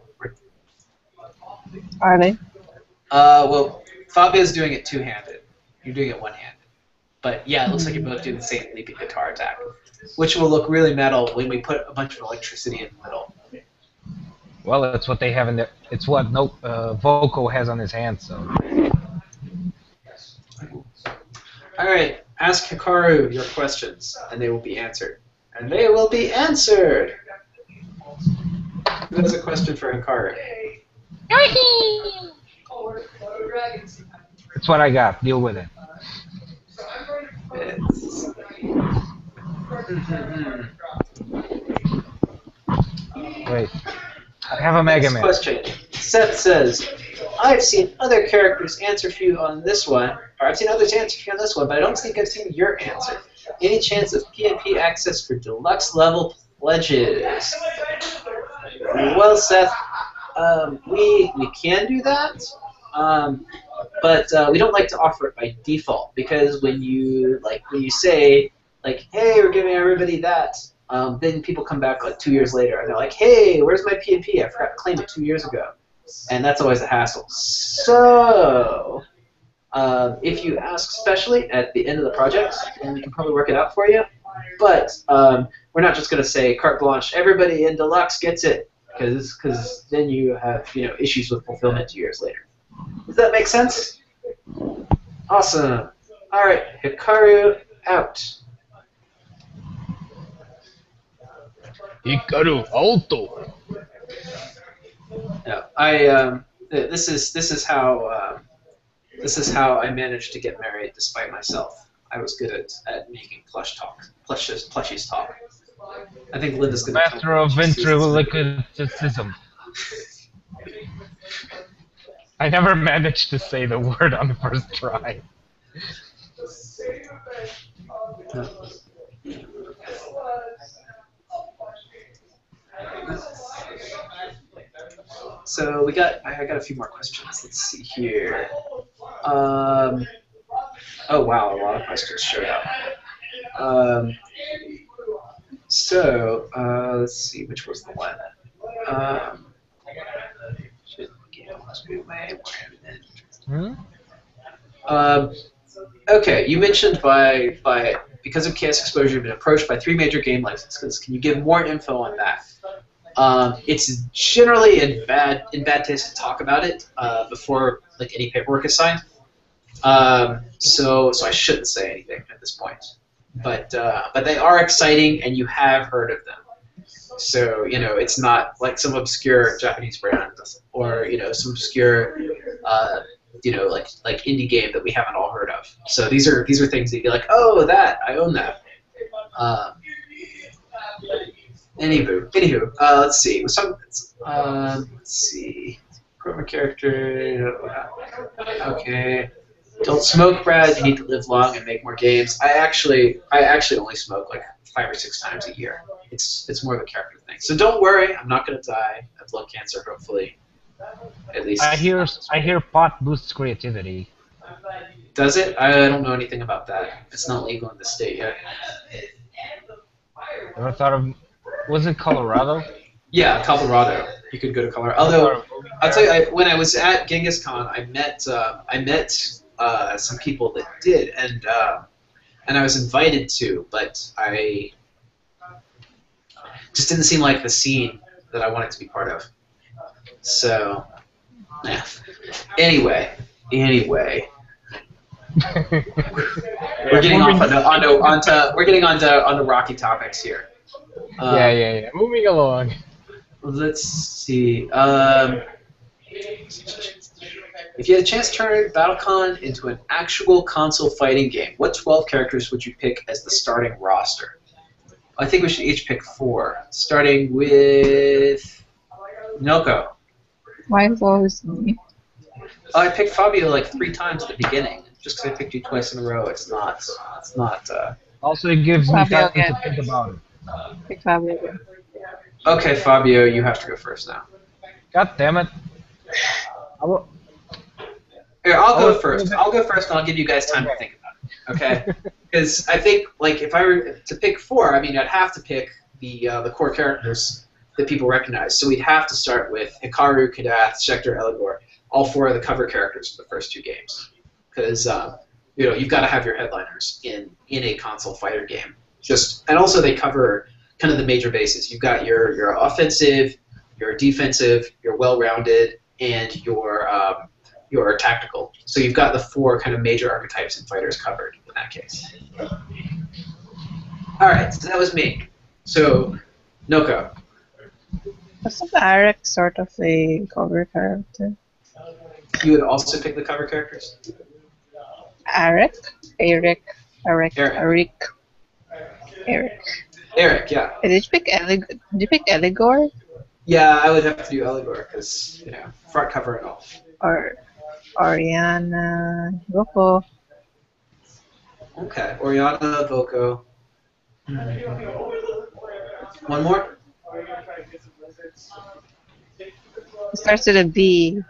Are they? Well, Fabio's doing it two-handed. You're doing it one-handed. But yeah, it looks like you're both doing the same leaping guitar attack, which will look really metal when we put a bunch of electricity in the middle. Well, it's what they have in their. It's what Voco has on his hands. So. All right, ask Hikaru your questions, and they will be answered. And they will be answered. Who has a question for Hikaru? It's what I got. Deal with it. Wait. I have a Mega Man. Question. Seth says, I've seen other characters answer for you on this one, or I've seen others answer on this one, but I don't think I've seen your answer. Any chance of PNP access for deluxe level pledges? Well, Seth, we can do that, but we don't like to offer it by default because when you say like, hey, we're giving everybody that, then people come back like 2 years later and they're like, hey, where's my PNP? I forgot to claim it 2 years ago, and that's always a hassle. So if you ask specially at the end of the project, then we can probably work it out for you. But we're not just going to say carte blanche, everybody in deluxe gets it, because then you have issues with fulfillment 2 years later. Does that make sense? Awesome. All right, Hikaru out. Hikaru auto. No, this is how I managed to get married despite myself. I was good at making plushies talk. I think Linda's gonna Master of ventriloquism. I never managed to say the word on the first try. So I got a few more questions. Let's see here. Oh wow, a lot of questions showed up. Let's see, which was the one? Okay, you mentioned because of chaos exposure, you've been approached by 3 major game licenses. Can you give more info on that? It's generally in bad taste to talk about it before like any paperwork is signed. So I shouldn't say anything at this point. But they are exciting, and you have heard of them. So it's not like some obscure Japanese brand or some obscure like indie game that we haven't all heard of. So these are things that you'd be like, oh, that I own that. Anywho, let's see. Let's see. Promo character. Okay. Don't smoke, Brad. You need to live long and make more games. I actually only smoke like 5 or 6 times a year. It's more of a character thing. So don't worry. I'm not gonna die of lung cancer. Hopefully, at least. I hear pot boosts creativity. Does it? I don't know anything about that. It's not legal in the state yet. Never thought of. Was it Colorado? Yeah, Colorado. You could go to Colorado. Although I'll tell you, when I was at Genghis Khan, I met some people that did, and I was invited to, but I just didn't seem like the scene that I wanted to be part of. So, yeah. Anyway. We're getting onto rocky topics here. Yeah. Moving along. Let's see. If you had a chance to turn BattleCON into an actual console fighting game, what 12 characters would you pick as the starting roster? I think we should each pick 4, starting with Noko. Why is always me? I picked Fabio like 3 times at the beginning. Just because I picked you twice in a row, it's not. Also, it gives me Fabio time to again. think about it. Pick Fabio again. Okay, Fabio, you have to go first now. God damn it! Here, I'll go first, and I'll give you guys time to think about it. Okay? Because I think, like, if I were to pick 4, I mean, I'd have to pick the core characters that people recognize. So we'd have to start with Hikaru, Kadath, Schecter, Eligor, all 4 of the cover characters for the first 2 games. Because you've got to have your headliners in a console fighter game. And also they cover kind of the major bases. You've got your offensive, your defensive, your well-rounded, and your tactical. So you've got the 4 kind of major archetypes and fighters covered in that case. All right, so that was me. So, Noko. Wasn't Arik sort of a cover character? You would also pick the cover characters? Eric, Eric, yeah. Did you pick Eligor? Yeah, I would have to do Eligor because front cover and all. Or Oriana, Rocco? Okay. Oriana, Voco. One more? It starts with a B.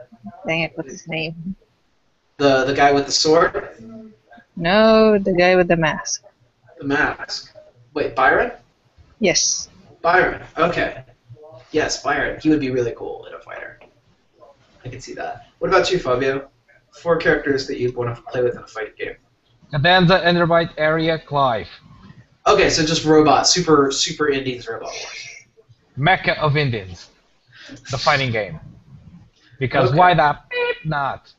Dang it, what's his name? The guy with the sword? No, the guy with the mask. The mask. Wait, Byron? Yes. Byron. Okay. Yes, Byron. He would be really cool in a fighter. I can see that. What about you, Fabio? 4 characters that you'd want to play with in a fighting game. Cadenza, Enderbite, Area, Clive. Okay, so just robot, super Indies robot wars. Mecca of Indians. The fighting game. Because Okay. why the not?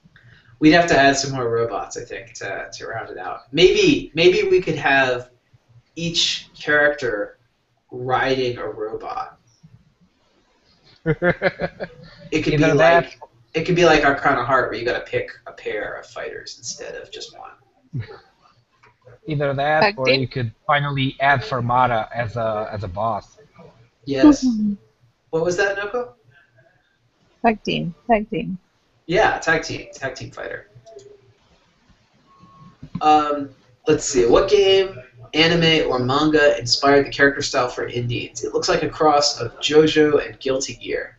We'd have to add some more robots, I think, to round it out. Maybe we could have each character riding a robot. It could Either be that- like it could be like our Crown of Heart, where you got to pick a pair of fighters instead of just one. Either that, Tag or team? you could finally add Fermata as a boss. Yes. What was that, Noko? Tag team. Tag team. Yeah, tag team fighter. Let's see. What game, anime, or manga inspired the character style for Indians? It looks like a cross of JoJo and Guilty Gear.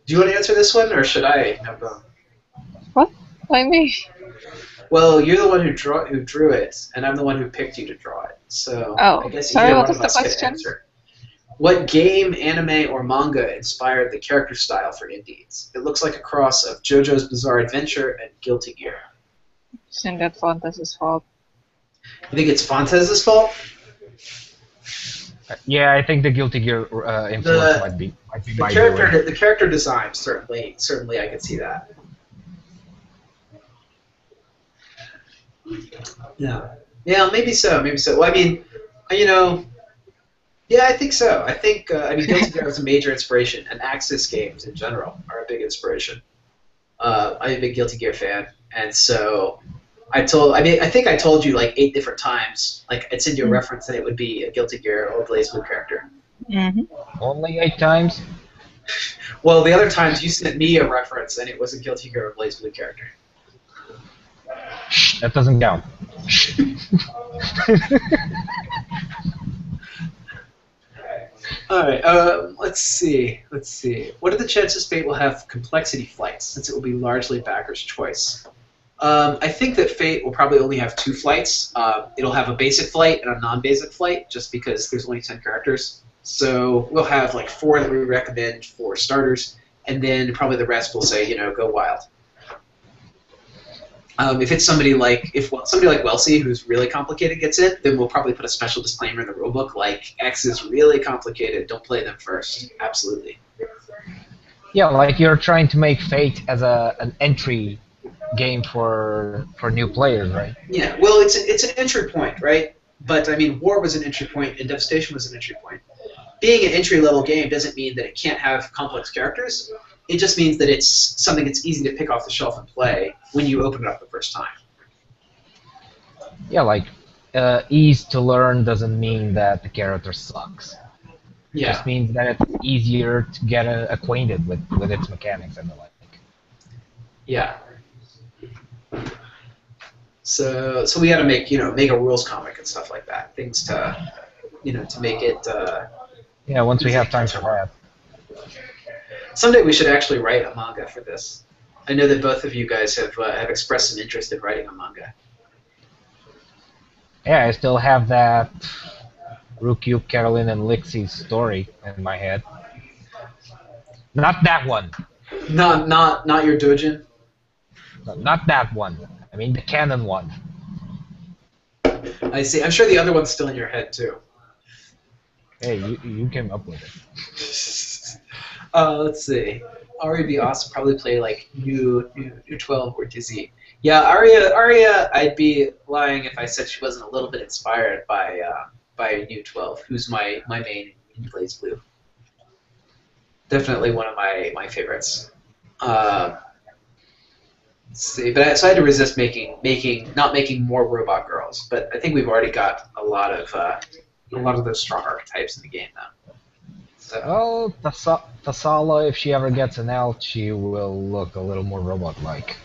Do you want to answer this one, or should I? Noko? Why me? Well, you're the one who drew it, and I'm the one who picked you to draw it. So Oh, I guess sorry, either what one was of the us could question? answer. What game, anime, or manga inspired the character style for Indians? It looks like a cross of JoJo's Bizarre Adventure and Guilty Gear. Isn't that Fontas' fault? You think it's Fontez's fault? Yeah, I think the Guilty Gear influence might be The my doing. the character design certainly I could see that. Yeah, maybe so. Well, I mean, yeah, I think so. I think Guilty Gear was a major inspiration, and Axis games in general are a big inspiration. I'm a big Guilty Gear fan, and so I think I told you like 8 different times. Like I'd send you a reference, and it would be a Guilty Gear or Blaze Blue character. Mm-hmm. Only 8 times? Well, the other times you sent me a reference, and it was a Guilty Gear or Blaze Blue character. That doesn't count. All right. Let's see. What are the chances Fate will have complexity flights, since it will be largely backer's choice? I think that Fate will probably only have 2 flights. It'll have a basic flight and a non-basic flight, just because there's only 10 characters. So we'll have like 4 that we recommend for starters, and then probably the rest will say, go wild. If it's somebody like Welsie, who's really complicated, gets it, then we'll probably put a special disclaimer in the rulebook like X is really complicated. Don't play them first. Absolutely. Yeah, like you're trying to make Fate as an entry game for new players, right? Yeah. Well, it's an entry point, right? But I mean, War was an entry point, and Devastation was an entry point. Being an entry-level game doesn't mean that it can't have complex characters. It just means that it's something that's easy to pick off the shelf and play when you open it up the first time. Yeah, like ease to learn doesn't mean that the character sucks. It Yeah. just means that it's easier to get acquainted with its mechanics and the like. Yeah. So we got to make a rules comic and stuff like that. Things to to make it. Yeah, once we have time for that. Someday we should actually write a manga for this. I know that both of you guys have expressed some interest in writing a manga. Yeah, I still have that Ryukyu, Carolyn, and Lixie's story in my head. Not that one. Not your doujin. No, not that one. I mean the canon one. I see. I'm sure the other one's still in your head too. Hey, you came up with it. Let's see. Ari would be awesome. Probably play like new 12 or Dizzy. Yeah, Arya. I'd be lying if I said she wasn't a little bit inspired by new 12, who's my main in Blaze Blue. Definitely one of my favorites. Let's see, but so I had to resist not making more robot girls. But I think we've already got a lot of those strong archetypes in the game now. So. Oh, Tasala, if she ever gets an alt, she will look a little more robot-like.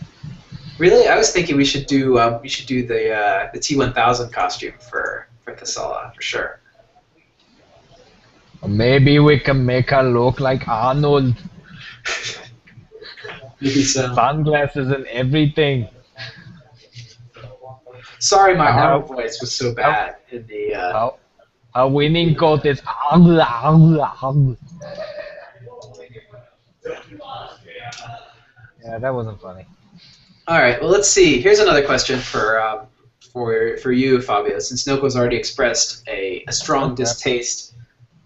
Really, I was thinking we should do the T1000 costume for Thessala for sure. Maybe we can make her look like Arnold. Maybe so. Sunglasses and everything. Sorry, my And Arnold voice was so bad in the. Her winning quote is Yeah, that wasn't funny. All right. Well, let's see. Here's another question for you, Fabio. Since Noko's already expressed a strong distaste,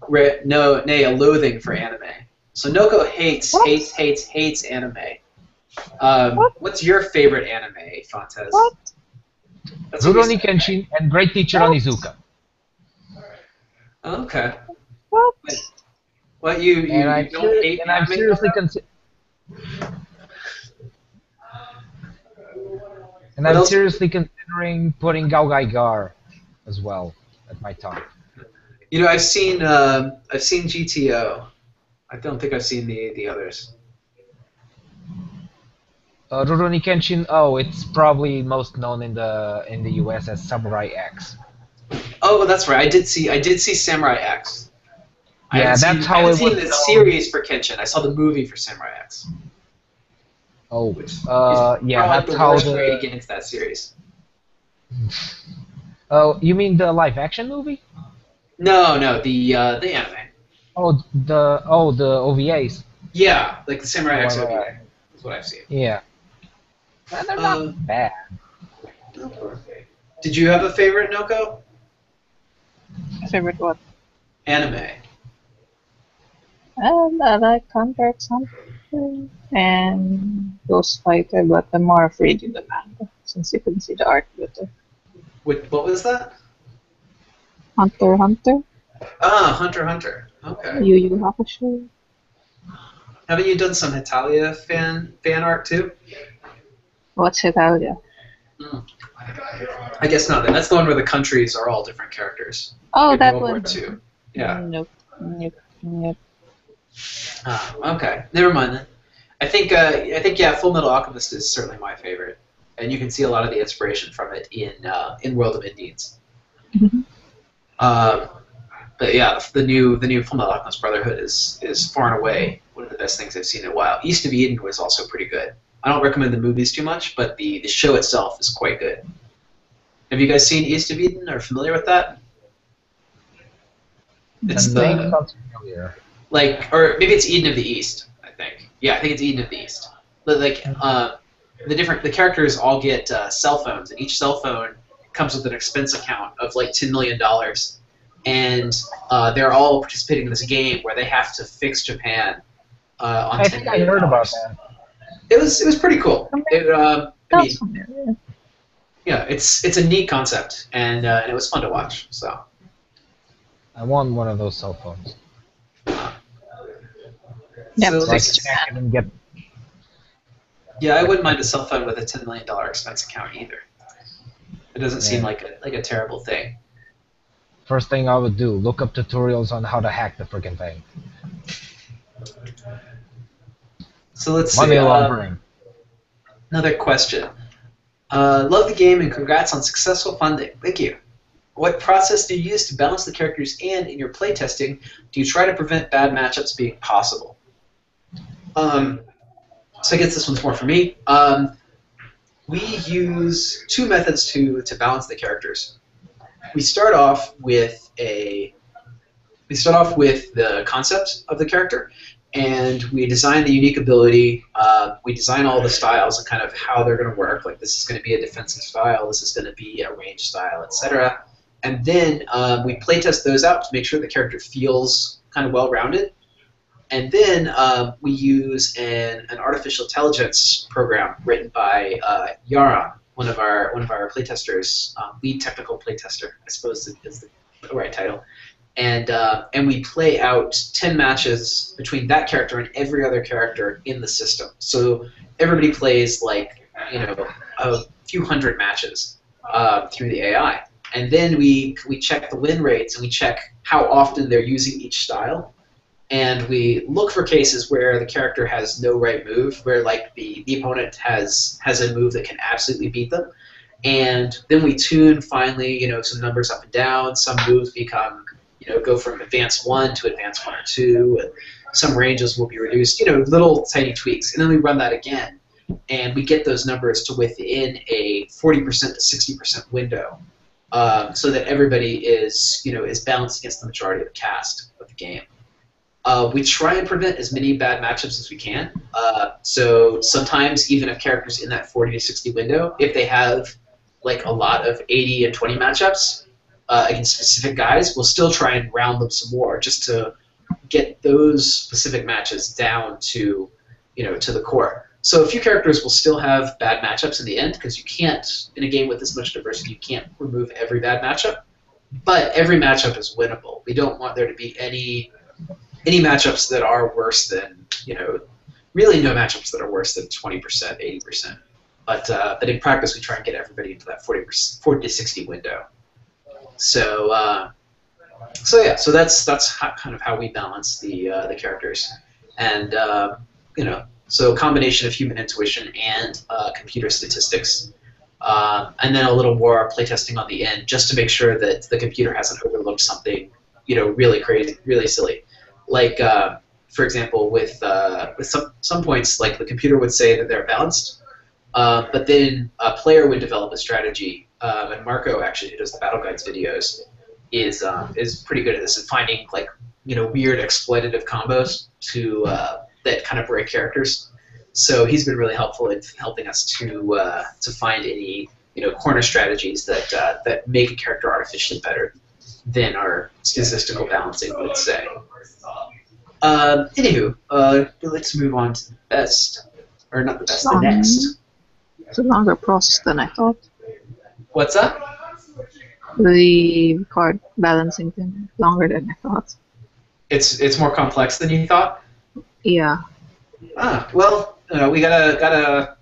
nay, a loathing for anime. So Noko hates anime. What's your favorite anime, Fontes? What? That's what you Rurouni said. Kenshin and Great Teacher Onizuka. Okay. What? What you don't hate and I'm anime? seriously What else? seriously considering putting Gaogaigar as well at my top. You know, I've seen GTO. I don't think I've seen the others. Rurouni Kenshin, it's probably most known in the US as Samurai X. Oh, that's right. I did see Samurai X. Yeah, that's how I it haven't seen was the known. series for Kenshin. I saw the movie for Samurai X. Oh, Which yeah, probably that's the how worst way to the. get into that series. Oh, you mean the live action movie? No, the anime. Oh, the OVAs. Yeah, like the Samurai X Right, OVA right. is what I've seen. Yeah. And they're not bad. Did you have a favorite, Noko? Favorite what? Anime. I like Hunter x Hunter and Ghost Fighter, but I'm more of reading the manga since you can see the art better. What was that? Hunter x Hunter, Ah, Hunter x Hunter. Okay. Yu Yu Hakusho. Haven't you done some Hitalia fan art too? What's Italia? I guess not. Then that's the one where the countries are all different characters. Oh, In that World War one. II. Yeah. Nope. Ah, okay. Never mind then. I think yeah, Full Metal Alchemist is certainly my favorite, and you can see a lot of the inspiration from it in World of Indians. Mhm. But yeah, the new Full Metal Alchemist Brotherhood is far and away one of the best things I've seen in a while. East of Eden was also pretty good. I don't recommend the movies too much, but the show itself is quite good. Have you guys seen East of Eden? Or familiar with that? It's The name the sounds familiar. or maybe it's Eden of the East. I think. Yeah, I think it's Eden of the East. But the characters all get cell phones, and each cell phone comes with an expense account of like $10 million, and they're all participating in this game where they have to fix Japan on I $10 think I million. heard about that. It was pretty cool. I mean, Sounds familiar. yeah, it's a neat concept, and it was fun to watch. So I want one of those cell phones. Yep, so So I like, can check it and get. yeah, I wouldn't mind a cell phone with a $10 million expense account either. It doesn't seem like a terrible thing. First thing I would do, look up tutorials on how to hack the freaking thing. So let's Money see. laundering. Another question. Love the game and congrats on successful funding. Thank you. What process do you use to balance the characters, and in your playtesting, do you try to prevent bad matchups being possible? So I guess this one's more for me. We use two methods to balance the characters. We start off with the concept of the character, and we design the unique ability. We design all the styles and kind of how they're going to work. Like this is going to be a defensive style, this is going to be a ranged style, etc. And then we playtest those out to make sure the character feels kind of well-rounded. And then we use an artificial intelligence program written by Yaron, one of our playtesters, lead technical playtester, I suppose is the right title. And we play out 10 matches between that character and every other character in the system. So everybody plays like a few hundred matches through the AI, and then we check the win rates and we check how often they're using each style. and we look for cases where the character has no right move, where like the opponent has a move that can absolutely beat them, and then we tune finally, some numbers up and down. Some moves become, go from advanced 1 to advanced 1 or 2, and some ranges will be reduced, little tiny tweaks, and then we run that again, and we get those numbers to within a 40% to 60% window, so that everybody is balanced against the majority of the cast of the game. We try and prevent as many bad matchups as we can. So sometimes, even if characters in that 40 to 60 window, if they have like a lot of 80 and 20 matchups against specific guys, we'll still try and round them some more just to get those specific matches down to to the core. So a few characters will still have bad matchups in the end, because you can't, in a game with this much diversity, you can't remove every bad matchup. But every matchup is winnable. We don't want there to be any matchups that are worse than, really no matchups that are worse than 20%, 80%. But in practice, we try and get everybody into that 40 to 60 window. So that's kind of how we balance the characters, and so a combination of human intuition and computer statistics, and then a little more playtesting on the end, just to make sure that the computer hasn't overlooked something, really crazy, really silly. Like, for example, with some points, like the computer would say that they're balanced, but then a player would develop a strategy, and Marco, actually, who does the Battle Guides videos, is pretty good at this, and finding like weird exploitative combos to that kind of break characters. So he's been really helpful in helping us to find any corner strategies that make a character artificially better than our statistical balancing would say. Anywho, let's move on to the best, or not the best, the next. It's a longer process than I thought. What's that? The card balancing thing, longer than I thought. It's more complex than you thought? Yeah. Well, we gotta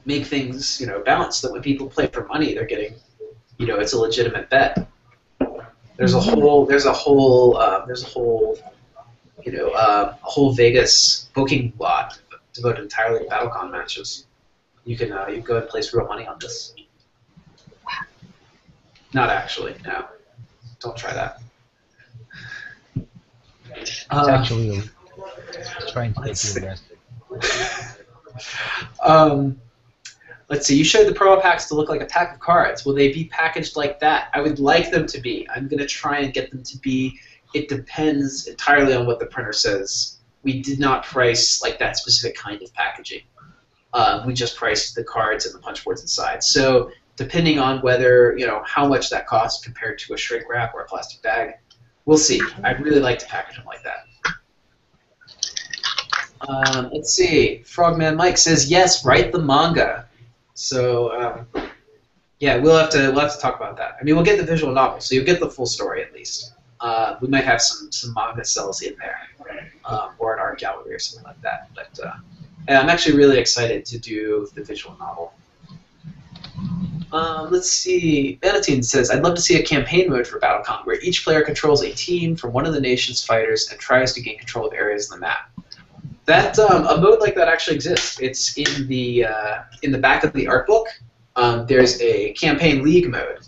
make things balanced, that when people play for money, they're getting, it's a legitimate bet. There's a whole Vegas booking lot devoted entirely to BattleCon matches. You can go ahead and place real money on this. Not actually, no. Don't try that. It's actually trying to get you arrested. Let's see. You showed the promo packs to look like a pack of cards. Will they be packaged like that? I would like them to be. I'm going to try and get them to be. It depends entirely on what the printer says. We did not price like that specific kind of packaging. We just priced the cards and the punch boards inside. So depending on whether, how much that costs compared to a shrink wrap or a plastic bag, we'll see. I'd really like to package them like that. Let's see. Frogman Mike says, yes, write the manga. So, yeah, we'll have to talk about that. I mean, we'll get the visual novel, so you'll get the full story at least. We might have some manga cells in there, or an art gallery or something like that. But yeah, I'm actually really excited to do the visual novel. Let's see. Benatine says, I'd love to see a campaign mode for BattleCon where each player controls a team from one of the nation's fighters and tries to gain control of areas on the map. That a mode like that actually exists. It's in the back of the art book. There's a campaign league mode,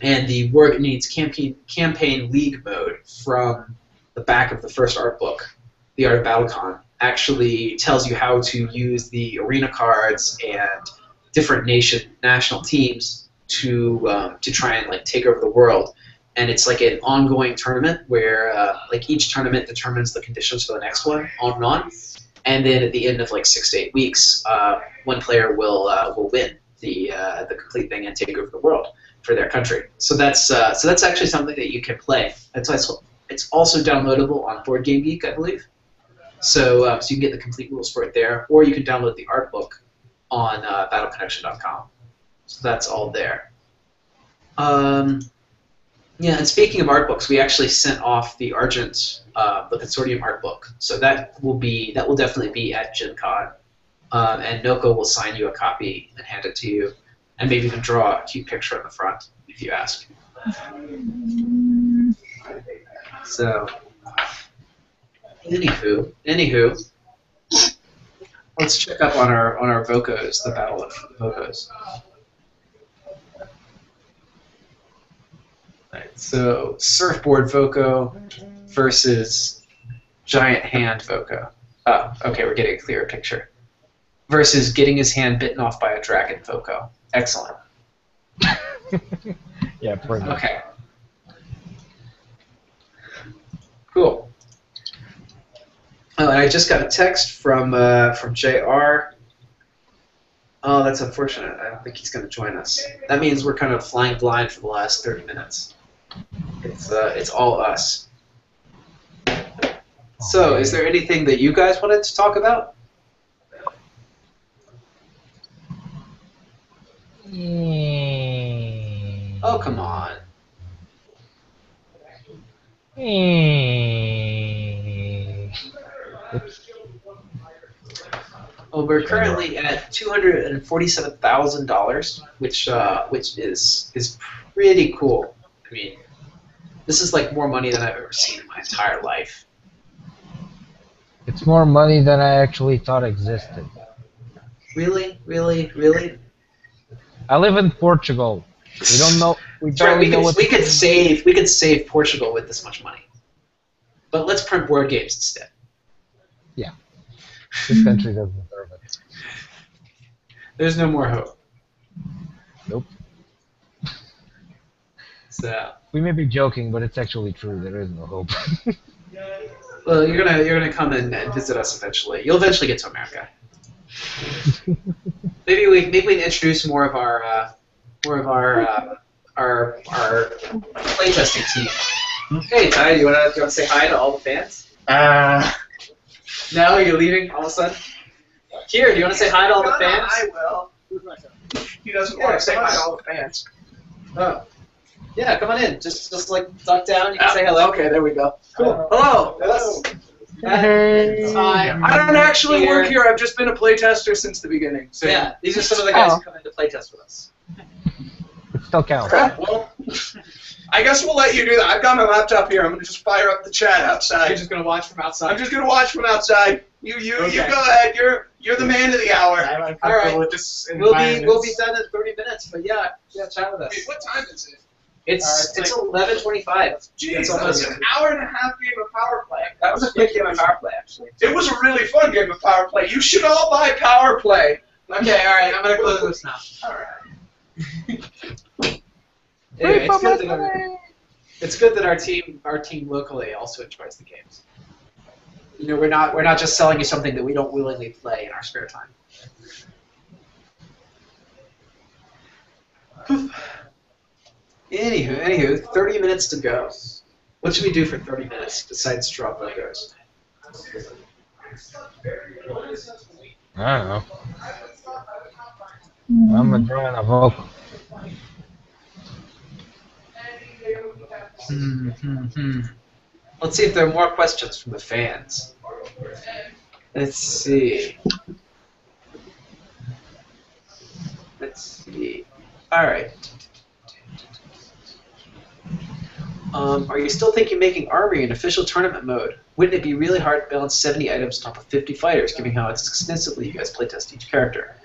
and the word needs campaign league mode from the back of the first art book. The Art of BattleCon actually tells you how to use the arena cards and different national teams to try and like take over the world. And it's like an ongoing tournament where like each tournament determines the conditions for the next one, on and on. And then at the end of like 6 to 8 weeks, one player will win the complete thing and take over the world for their country. So that's actually something that you can play. It's also downloadable on Board Game Geek, I believe. So you can get the complete rules for it there, or you can download the art book on battleconnection.com. So that's all there. Yeah, and speaking of art books, we actually sent off the Argent, the Consortium art book. So that will definitely be at Gen Con. And Noko will sign you a copy and hand it to you, and maybe even draw a cute picture on the front if you ask. So, Anywho, let's check up on our Vocos, the battle of the Vocos. Right, so surfboard Voco versus giant hand Voco. Oh, okay, we're getting a clearer picture. Versus getting his hand bitten off by a dragon Voco. Excellent. Yeah, pretty much. Okay. Cool. Oh, and I just got a text from JR. Oh, that's unfortunate. I don't think he's going to join us. That means we're kind of flying blind for the last 30 minutes. It's all us. So, is there anything that you guys wanted to talk about? Oh, come on. Oops. Well, we're currently at $247,000, which is pretty cool. I mean, this is like more money than I've ever seen in my entire life. It's more money than I actually thought existed. Really, really, really. I live in Portugal. We don't know. We That's right, barely know what. we could save Portugal with this much money. But let's print board games instead. Yeah. This country doesn't deserve it. There's no more hope. Nope. So, We may be joking, but it's actually true. There is no hope. well, you're gonna come and visit us eventually. You'll eventually get to America. Maybe we can introduce more of our playtesting team. Hey Ty, you wanna say hi to all the fans? No, you're leaving all of a sudden. Here, do you want to say hi to all the fans? I will. He doesn't want to say hi to all the fans. Oh. Yeah, come on in. Just like duck down. You can say hello. Okay, there we go. Cool. Hello. Hello. Hi. I don't actually work here. I've just been a playtester since the beginning. So Yeah, these are some of the guys who come in to playtest with us. It still counts. Well, I guess we'll let you do that. I've got my laptop here. I'm gonna just fire up the chat outside. You're just gonna watch from outside. I'm just gonna watch from outside. You go ahead. You're the man of the hour. I'm uncomfortable All right. with this We'll environment. be done in 30 minutes. But yeah, chat with us. Wait, what time is it? It's It's 11:25. Jeez, It's that was almost. an hour and a half game of Power Play. That was a quick game of power play, actually. It was a really fun game of Power Play. You should all buy Power Play. Okay, all right. I'm gonna close this now. All right. Anyway, it's good that our team locally also enjoys the games. You know, we're not just selling you something that we don't willingly play in our spare time. Anywho, 30 minutes to go. What should we do for 30 minutes besides draw logos? I don't know. I'm a drawing a vocal. Let's see if there are more questions from the fans. Let's see. All right. Are you still thinking making Armory an official tournament mode? Wouldn't it be really hard to balance 70 items on top of 50 fighters, given how extensively you guys playtest each character?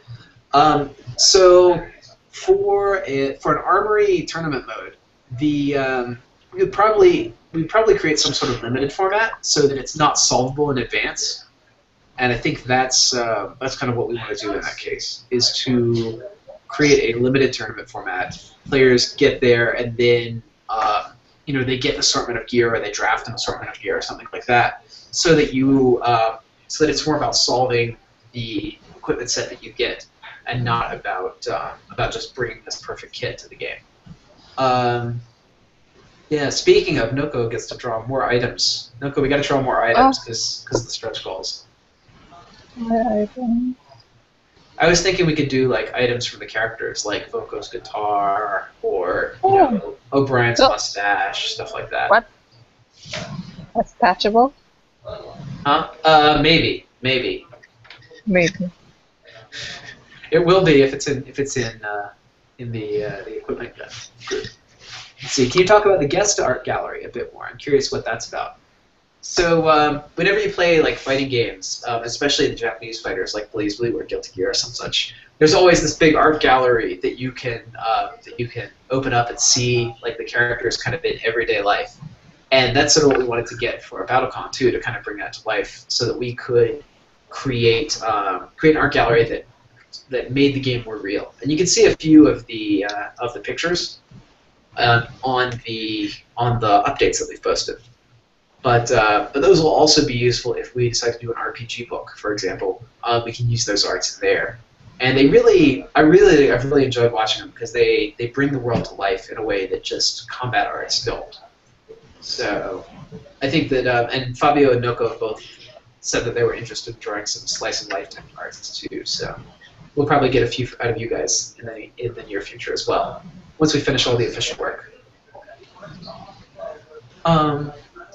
So for an Armory tournament mode, we'd probably create some sort of limited format so that it's not solvable in advance. And I think that's kind of what we want to do in that case, is to create a limited tournament format. Players get there and then they get an assortment of gear, or they draft an assortment of gear, or something like that, so that so that it's more about solving the equipment set that you get, and not about just bringing this perfect kit to the game. Yeah. Speaking of, Noko gets to draw more items. Noko, we got to draw more items because of the stretch goals. I was thinking we could do like items from the characters, like Voko's guitar, or O'Brien's mustache, stuff like that. What? That's patchable? Huh? Maybe. Maybe. It will be if it's in the equipment group. Let's see. Can you talk about the guest art gallery a bit more? I'm curious what that's about. So whenever you play like fighting games, especially the Japanese fighters like Blaze Blue or Guilty Gear or some such, there's always this big art gallery that you can open up and see like the characters kind of in everyday life, and that's sort of what we wanted to get for BattleCon too, to kind of bring that to life, so that we could create an art gallery that made the game more real. And you can see a few of the pictures on the updates that we've posted. But those will also be useful if we decide to do an RPG book, for example. We can use those arts in there, and I've really enjoyed watching them because they bring the world to life in a way that just combat arts don't. So I think that and Fabio and Noko both said that they were interested in drawing some slice of life type arts too. So we'll probably get a few out of you guys in the near future as well, once we finish all the official work.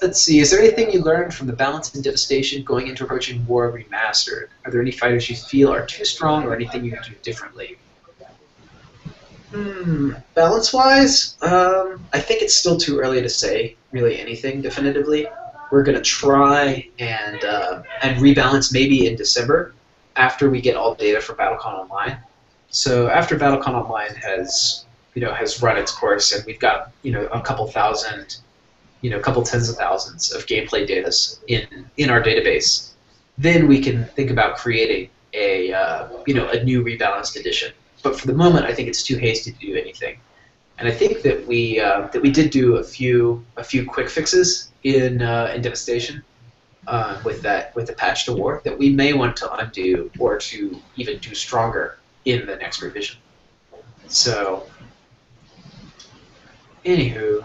Let's see, is there anything you learned from the balance and devastation going into approaching War Remastered? Are there any fighters you feel are too strong or anything you can do differently? Balance-wise, I think it's still too early to say really anything definitively. We're going to try and rebalance maybe in December after we get all the data for BattleCon Online. So after BattleCon Online has run its course and we've got a couple thousand, a couple tens of thousands of gameplay data in our database, then we can think about creating a new rebalanced edition. But for the moment, I think it's too hasty to do anything. And I think that we did do a few quick fixes in Devastation with the patch to War that we may want to undo or to even do stronger in the next revision. So, anywho.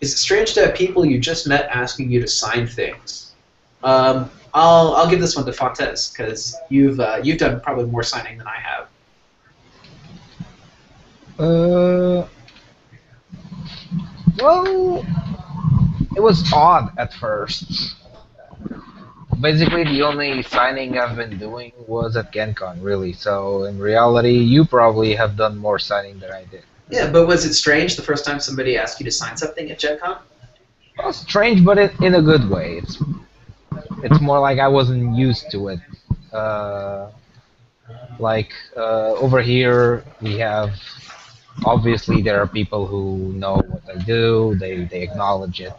Is it strange to have people you just met asking you to sign things? I'll give this one to Fontes because you've done probably more signing than I have. Well, it was odd at first. Basically, the only signing I've been doing was at Gen Con, really. So in reality, you probably have done more signing than I did. Yeah, but was it strange the first time somebody asked you to sign something at Gen Con? Well, strange, but in a good way. It's more like I wasn't used to it. Over here, we have, obviously there are people who know what I do, they acknowledge it.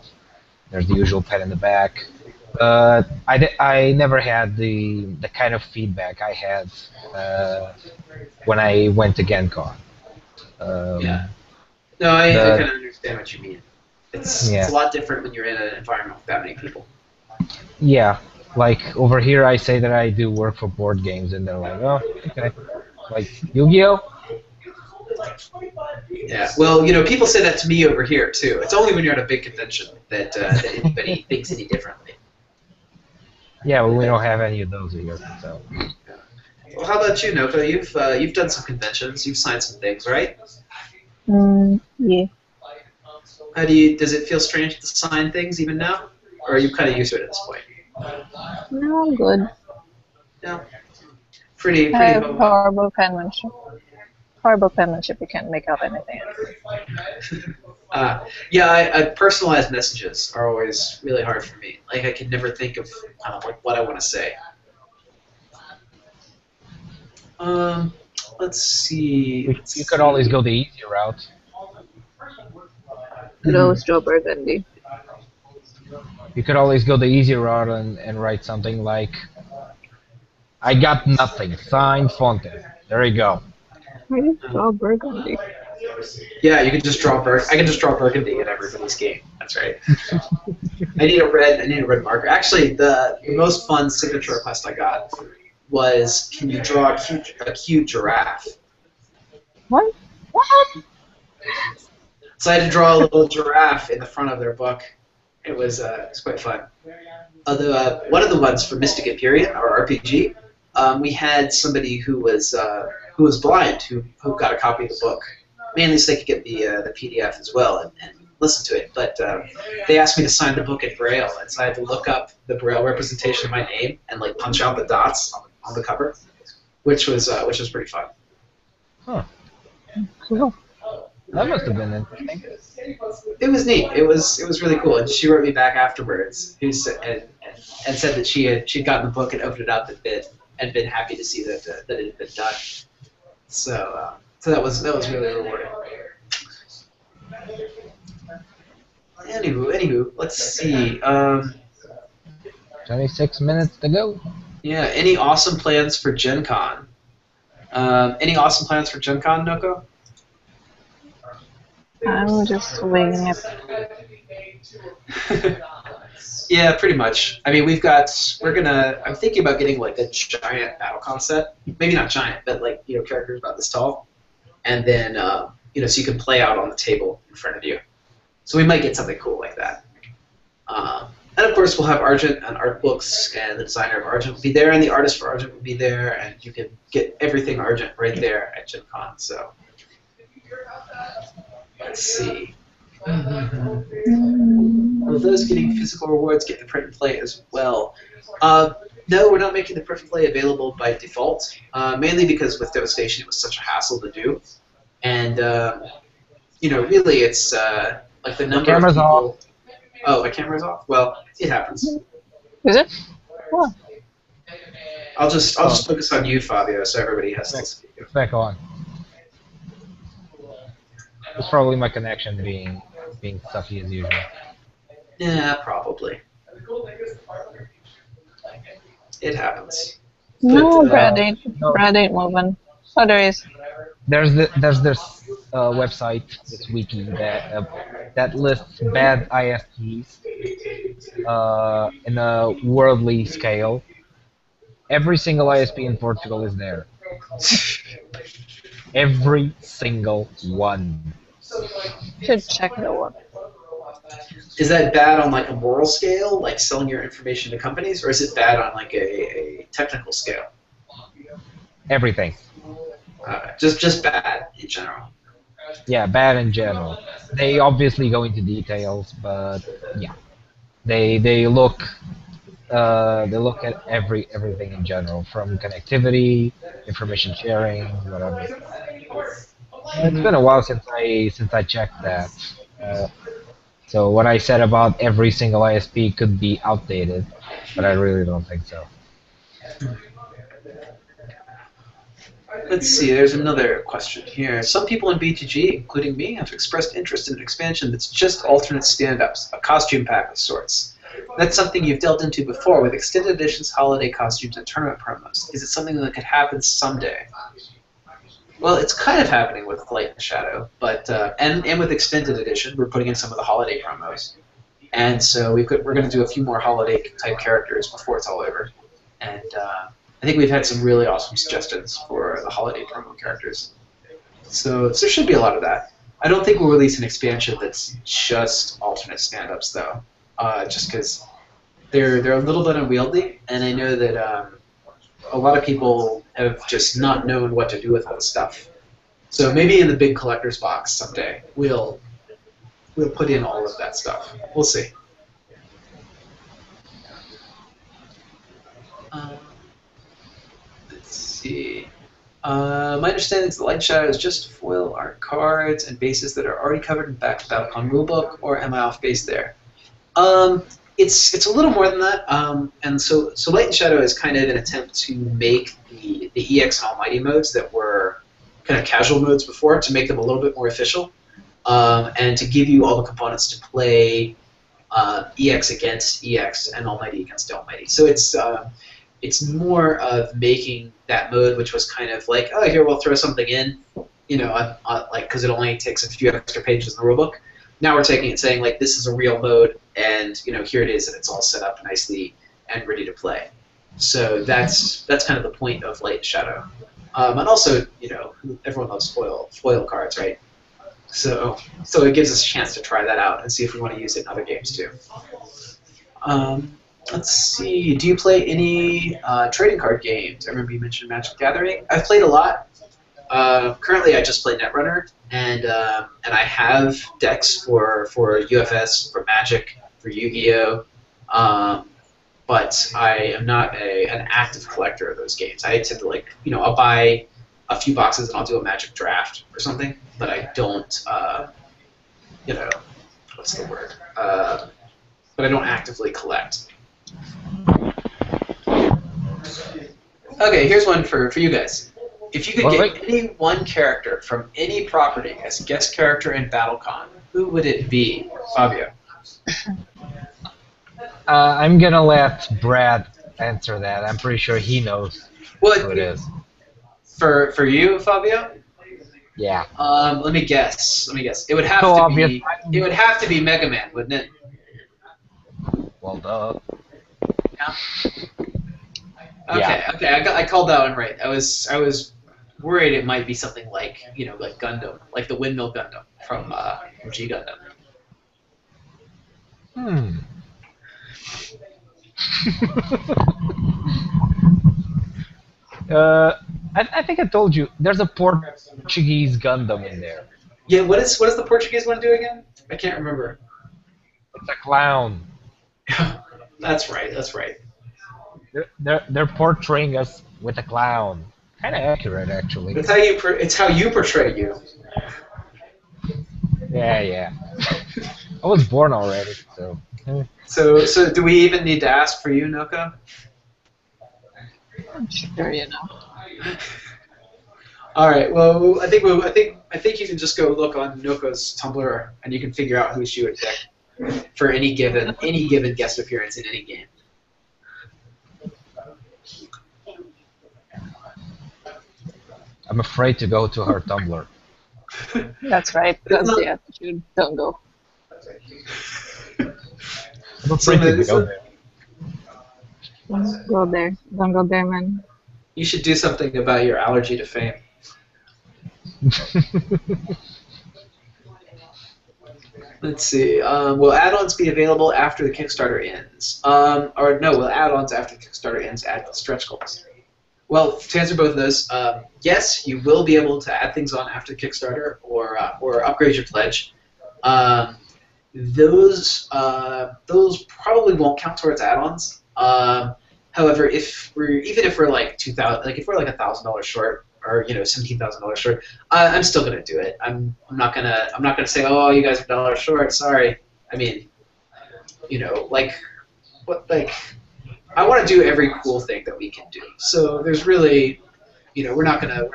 There's the usual pat in the back. I never had the kind of feedback I had when I went to Gen Con. Yeah. No, I kind of understand what you mean. It's a lot different when you're in an environment with that many people. Yeah, like over here I say that I do work for board games and they're like, oh, okay. Like, Yu-Gi-Oh? Yeah, well, people say that to me over here too. It's only when you're at a big convention that anybody thinks any differently. Yeah, well, we don't have any of those here, so. Well, how about you, Noko? You've done some conventions. You've signed some things, right? Yeah. Does it feel strange to sign things even now, or are you kind of used to it at this point? No, I'm good. Yeah. Pretty. I have horrible penmanship. Horrible penmanship. You can't make out anything. Personalized messages are always really hard for me. Like, I can never think of kind of like what I want to say. Let's see. You could always go the easy route. Rose Joe Burgundy. You could always go the easy route and write something like, I got nothing, signed Fonte. There you go. Why do you draw Burgundy? Yeah, you can just draw I can just draw Burgundy in everybody's game. That's right. I need a red marker. Actually, the most fun signature request I got was, can you draw a cute giraffe? What? So I had to draw a little giraffe in the front of their book. It was quite fun. Although one of the ones for Mystic Empyrean, our RPG, we had somebody who was blind who got a copy of the book, mainly so they could get the PDF as well and listen to it. But they asked me to sign the book in Braille, and so I had to look up the Braille representation of my name and like punch out the dots on the cover, which was pretty fun. Huh. Cool. That must have been interesting. It was neat. It was really cool. And she wrote me back afterwards, who said and said that she'd gotten the book and opened it up and been happy to see that that it had been done. So that was really rewarding. Anywho, let's see. 26 minutes to go. Yeah. Any awesome plans for Gen Con? Any awesome plans for Gen Con, Noko? I'm just winging it. Yeah, pretty much. I mean, I'm thinking about getting like a giant BattleCON set. Maybe not giant, but like, characters about this tall. And then, so you can play out on the table in front of you. So we might get something cool like that. And of course, we'll have Argent and art books, and the designer of Argent will be there, and the artist for Argent will be there, and you can get everything Argent right there at Gen Con. So let's see. Will those getting physical rewards get the print and play as well? No, we're not making the print and play available by default, mainly because with Devastation it was such a hassle to do. And, really it's like the number of people... Off. Oh, my camera's off? Well, it happens. Is it? Oh. I'll just focus on you, Fabio, so everybody has to see you. Back on. It's probably my connection being sucky as usual. Yeah, probably. It happens. No, But, Brad ain't moving. Oh, there is. There's this website, this wiki that lists bad ISPs in a worldly scale. Every single ISP in Portugal is there. Every single one. Should check the one. Is that bad on like a moral scale, like selling your information to companies, or is it bad on like a technical scale? Everything. Just bad in general. Yeah, bad in general. They obviously go into details, but yeah, they look at everything in general, from connectivity, information sharing, whatever. It's been a while since I checked that. So what I said about every single ISP could be outdated, but I really don't think so. Let's see, there's another question here. Some people in BTG, including me, have expressed interest in an expansion that's just alternate stand-ups, a costume pack of sorts. That's something you've delved into before with extended editions, holiday costumes, and tournament promos. Is it something that could happen someday? Well, it's kind of happening with Light and Shadow, but and with extended edition, we're putting in some of the holiday promos, and so we're going to do a few more holiday type characters before it's all over, and I think we've had some really awesome suggestions for the holiday promo characters. So there should be a lot of that. I don't think we'll release an expansion that's just alternate stand-ups though, just because they're a little bit unwieldy, and I know that a lot of people have just not known what to do with all this stuff. So maybe in the big collector's box someday we'll put in all of that stuff. We'll see. Let's see. My understanding is the Light Shadow is just foil art cards and bases that are already covered in back to BattleCON rulebook, or am I off base there? It's a little more than that, and so Light and Shadow is kind of an attempt to make the EX and Almighty modes that were kind of casual modes before, to make them a little bit more official, and to give you all the components to play EX against EX and Almighty against Almighty. So it's more of making that mode, which was kind of like, oh, here, we'll throw something in, like, because it only takes a few extra pages in the rulebook. Now we're taking it, saying like, this is a real mode, and here it is, and it's all set up nicely and ready to play. So that's kind of the point of Light and Shadow, and also everyone loves foil cards, right? So it gives us a chance to try that out and see if we want to use it in other games too. Let's see. Do you play any trading card games? I remember you mentioned Magic the Gathering. I've played a lot. Currently, I just play Netrunner, and I have decks for UFS, for Magic, for Yu-Gi-Oh, but I am not an active collector of those games. I tend to I'll buy a few boxes and I'll do a magic draft or something, but I don't, you know, what's the word? But I don't actively collect. Okay, here's one for you guys. If you could get any one character from any property as a guest character in BattleCon, who would it be, Fabio? I'm gonna let Brad answer that. I'm pretty sure he knows who it is. For you, Fabio? Yeah. Let me guess. It would have It would have to be Mega Man, wouldn't it? Well, duh. Yeah. Okay. I called that one right. I was worried it might be something like like Gundam, like the Windmill Gundam from G Gundam. I think I told you there's a Portuguese Gundam in there. Yeah. What does the Portuguese one do again? I can't remember. It's a clown. That's right. They're portraying us with a clown. Kind of accurate, actually. It's how you portray you. Yeah. I was born already, so. So do we even need to ask for you, Noko? I'm sure you know. All right. Well, I think you can just go look on Noko's Tumblr and you can figure out who she would pick for any given guest appearance in any game. I'm afraid to go to her Tumblr. That's right. That's the attitude. Don't go. I'm afraid to go there. Don't go there. Don't go there, man. You should do something about your allergy to fame. Let's see. Will add-ons be available after the Kickstarter ends? Or no, will add-ons after the Kickstarter ends add stretch goals? Well, to answer both of those, yes, you will be able to add things on after the Kickstarter or upgrade your pledge. Those probably won't count towards add-ons. However, if we're like $1,000 short or $17,000 short, I'm still gonna do it. I'm not gonna say, oh, you guys are $1 short. Sorry. I mean, I want to do every cool thing that we can do. So there's really, we're not gonna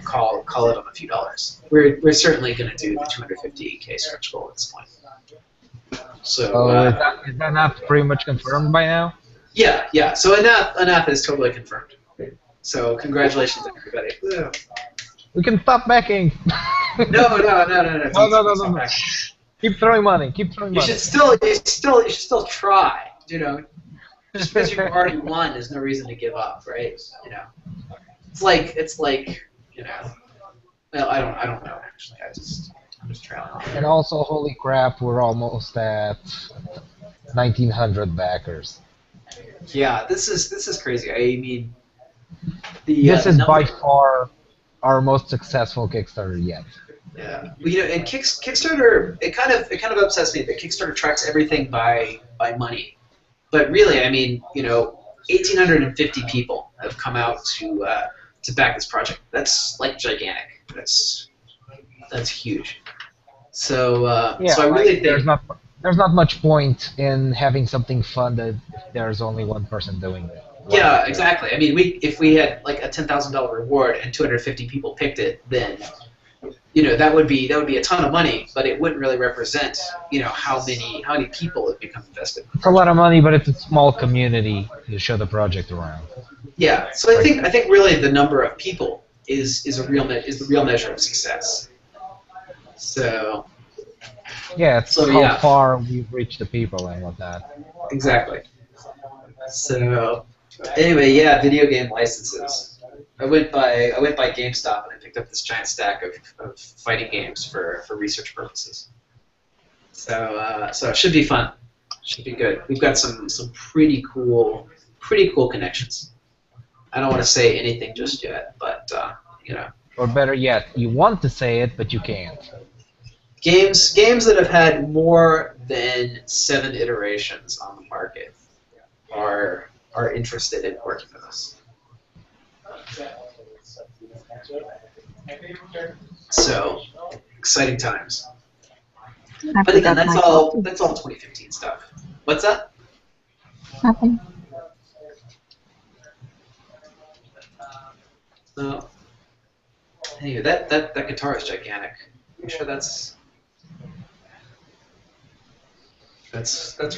call it on a few dollars. We're certainly gonna do the 250K stretch goal at this point. So is that not pretty much confirmed by now? Yeah. So Anath is totally confirmed. So congratulations, everybody. Woo. We can stop backing. No. No. Keep throwing money. You should still try. Just because you've already won, there's no reason to give up, right? It's like well, I don't know actually. I'm just trailing off. And also, holy crap, we're almost at 1,900 backers. Yeah, this is crazy. I mean, this is by far our most successful Kickstarter yet. Yeah, well, and Kickstarter, it kind of upsets me that Kickstarter tracks everything by money, but really, I mean, 1,850 people have come out to back this project. That's like gigantic. That's huge. So so I really think there's not much point in having something funded if there's only one person doing it. Yeah, exactly. I mean, if we had like a $10,000 reward and 250 people picked it, then that would be a ton of money, but it wouldn't really represent how many people have become invested. It's a lot of money, but it's a small community to show the project around. Yeah, so I think really the number of people is the real measure of success. So. Yeah, it's how far we've reached the people and whatnot. Exactly. So anyway, yeah, video game licenses. I went by GameStop and I picked up this giant stack of fighting games for research purposes. So it should be fun. Should be good. We've got some pretty cool connections. I don't want to say anything just yet, but Or better yet, you want to say it, but you can't. Games that have had more than 7 iterations on the market are interested in working with us. So, exciting times. I But again, forgot that's my all. coffee. That's all 2015 stuff. What's that? Nothing. No. Anyway, that guitar is gigantic. I'm sure that's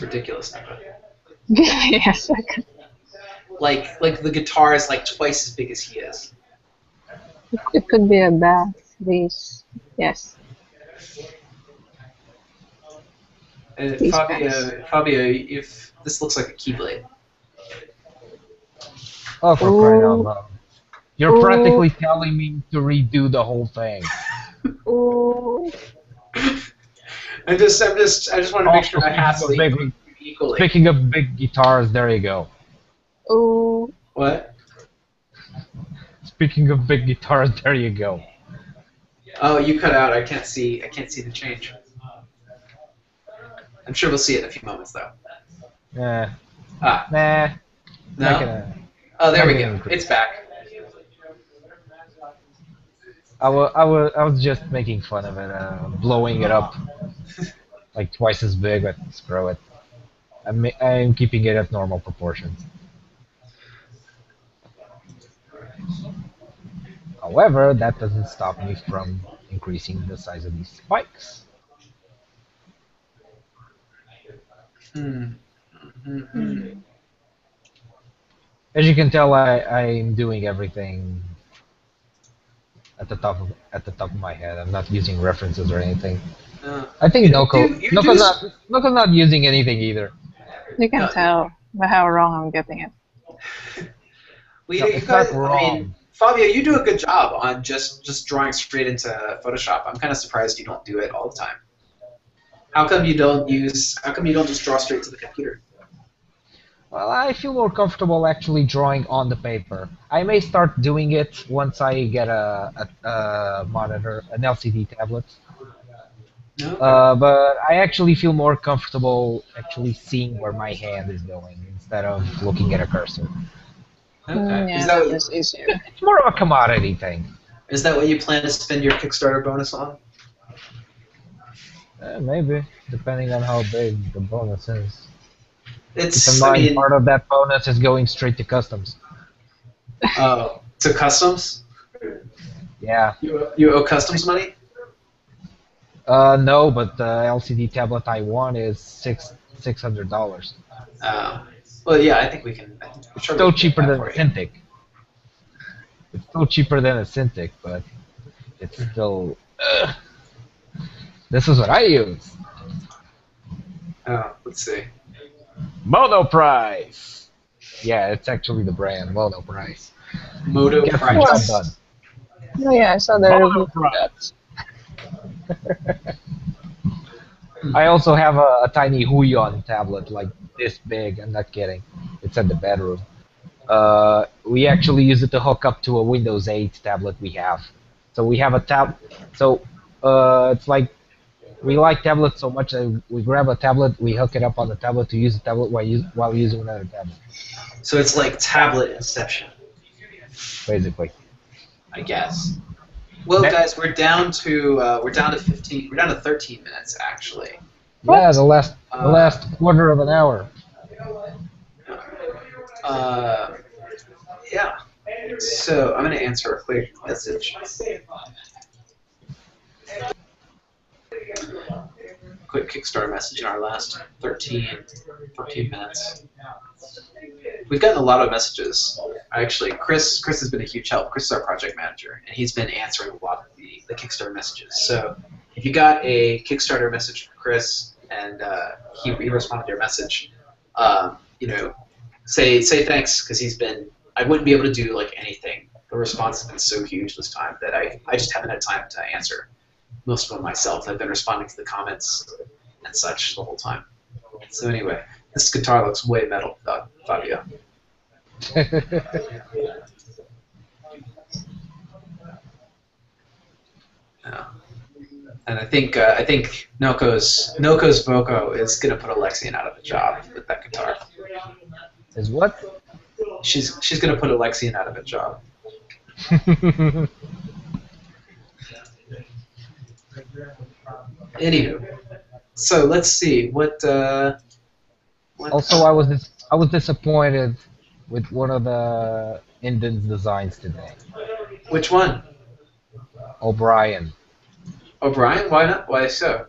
ridiculous. Yes, I could. Like the guitar is like twice as big as he is. It could be a bath. These. Yes. These pants. Fabio, if this looks like a keyblade. Oh, for crying out Ooh. loud! You're Ooh. practically telling me to redo the whole thing. Ooh. I just want to make sure I hassle you equally. Speaking of big guitars, there you go. Ooh. What? Speaking of big guitars, there you go. Oh, you cut out. I can't see the change. I'm sure we'll see it in a few moments, though. Nah. Ah, Nah. no. Not gonna. Oh, there we not go. gonna- It's back. I was just making fun of it, blowing it up like twice as big, but screw it. I'm keeping it at normal proportions. However, that doesn't stop me from increasing the size of these spikes. Mm-hmm. As you can tell, I'm doing everything at the top of my head. I'm not using references or anything. I think Noko's not using anything either. You can tell by how wrong I'm getting it. Well, No, you it's guys, not wrong. I mean, Fabio, you do a good job on just drawing straight into Photoshop. I'm kind of surprised you don't do it all the time. How come you don't just draw straight to the computer? Well, I feel more comfortable actually drawing on the paper. I may start doing it once I get a monitor, an LCD tablet. No. But I actually feel more comfortable actually seeing where my hand is going instead of looking at a cursor. Okay. Yeah, Is that that's easier. It's more of a commodity thing. is that what you plan to spend your Kickstarter bonus on? Maybe, depending on how big the bonus is. Keep in It's. mind, I mean, part of that bonus is going straight to customs. oh, to customs. Yeah. You owe customs money. No, but the LCD tablet I want is $600. Well, yeah, I think we can. I'm sure Still we can cheaper get than that a for you. Cintiq. It's still cheaper than a Cintiq, but it's still. This is what I use. Oh, let's see. Monoprice. Yeah, it's actually the brand Monoprice. Moto Get the price. job done. Oh yeah, I saw the review for that. I also have a tiny Huion tablet, like this big. I'm not kidding. It's in the bedroom. We actually use it to hook up to a Windows 8 tablet we have. So we have a tab. So it's like we like tablets so much that we grab a tablet, we hook it up on the tablet to use the tablet while using another tablet, So it's like tablet inception, basically. I guess. Well, guys, we're down to 15. We're down to 13 minutes actually. Yeah, the last quarter of an hour. Yeah. So I'm gonna answer a quick message. Quick Kickstarter message in our last 13 minutes. We've gotten a lot of messages. Actually, Chris has been a huge help. Chris is our project manager, and he's been answering a lot of the Kickstarter messages. So if you got a Kickstarter message from Chris and he responded to your message, say thanks, because he's been. I wouldn't be able to do like anything. The response has been so huge this time that I just haven't had time to answer most of them myself. I've been responding to the comments and such the whole time. So anyway, this guitar looks way metal, Fabio. Yeah. And I think Noko's Voco is gonna put Alexian out of a job with that guitar. Is what? She's gonna put Alexian out of a job. Anywho, so let's see what. Also, I was disappointed with one of the Indian's designs today. Which one? O'Brien. O'Brien? Why not? Why so?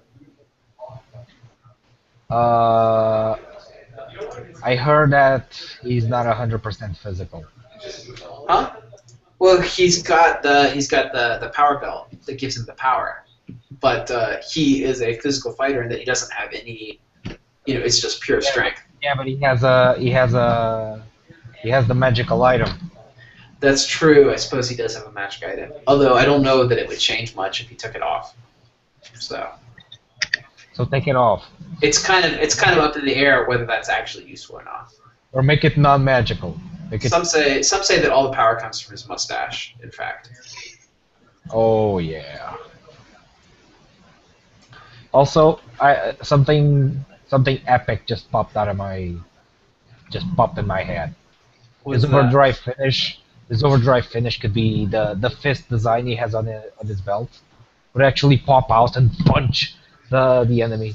I heard that he's not 100% physical. Huh? Well, he's got the power belt that gives him the power, but he is a physical fighter in that he doesn't have any. It's just pure strength. Yeah, but he has the magical item. That's true. I suppose he does have a magic item. Although I don't know that it would change much if he took it off. So take it off. It's kind of up in the air whether that's actually useful or not. Or make it non-magical. Some say that all the power comes from his mustache. In fact. Oh yeah. Also, something epic just popped in my head. His overdrive finish. His overdrive finish could be the fist design he has on his belt. Would actually pop out and punch the enemy.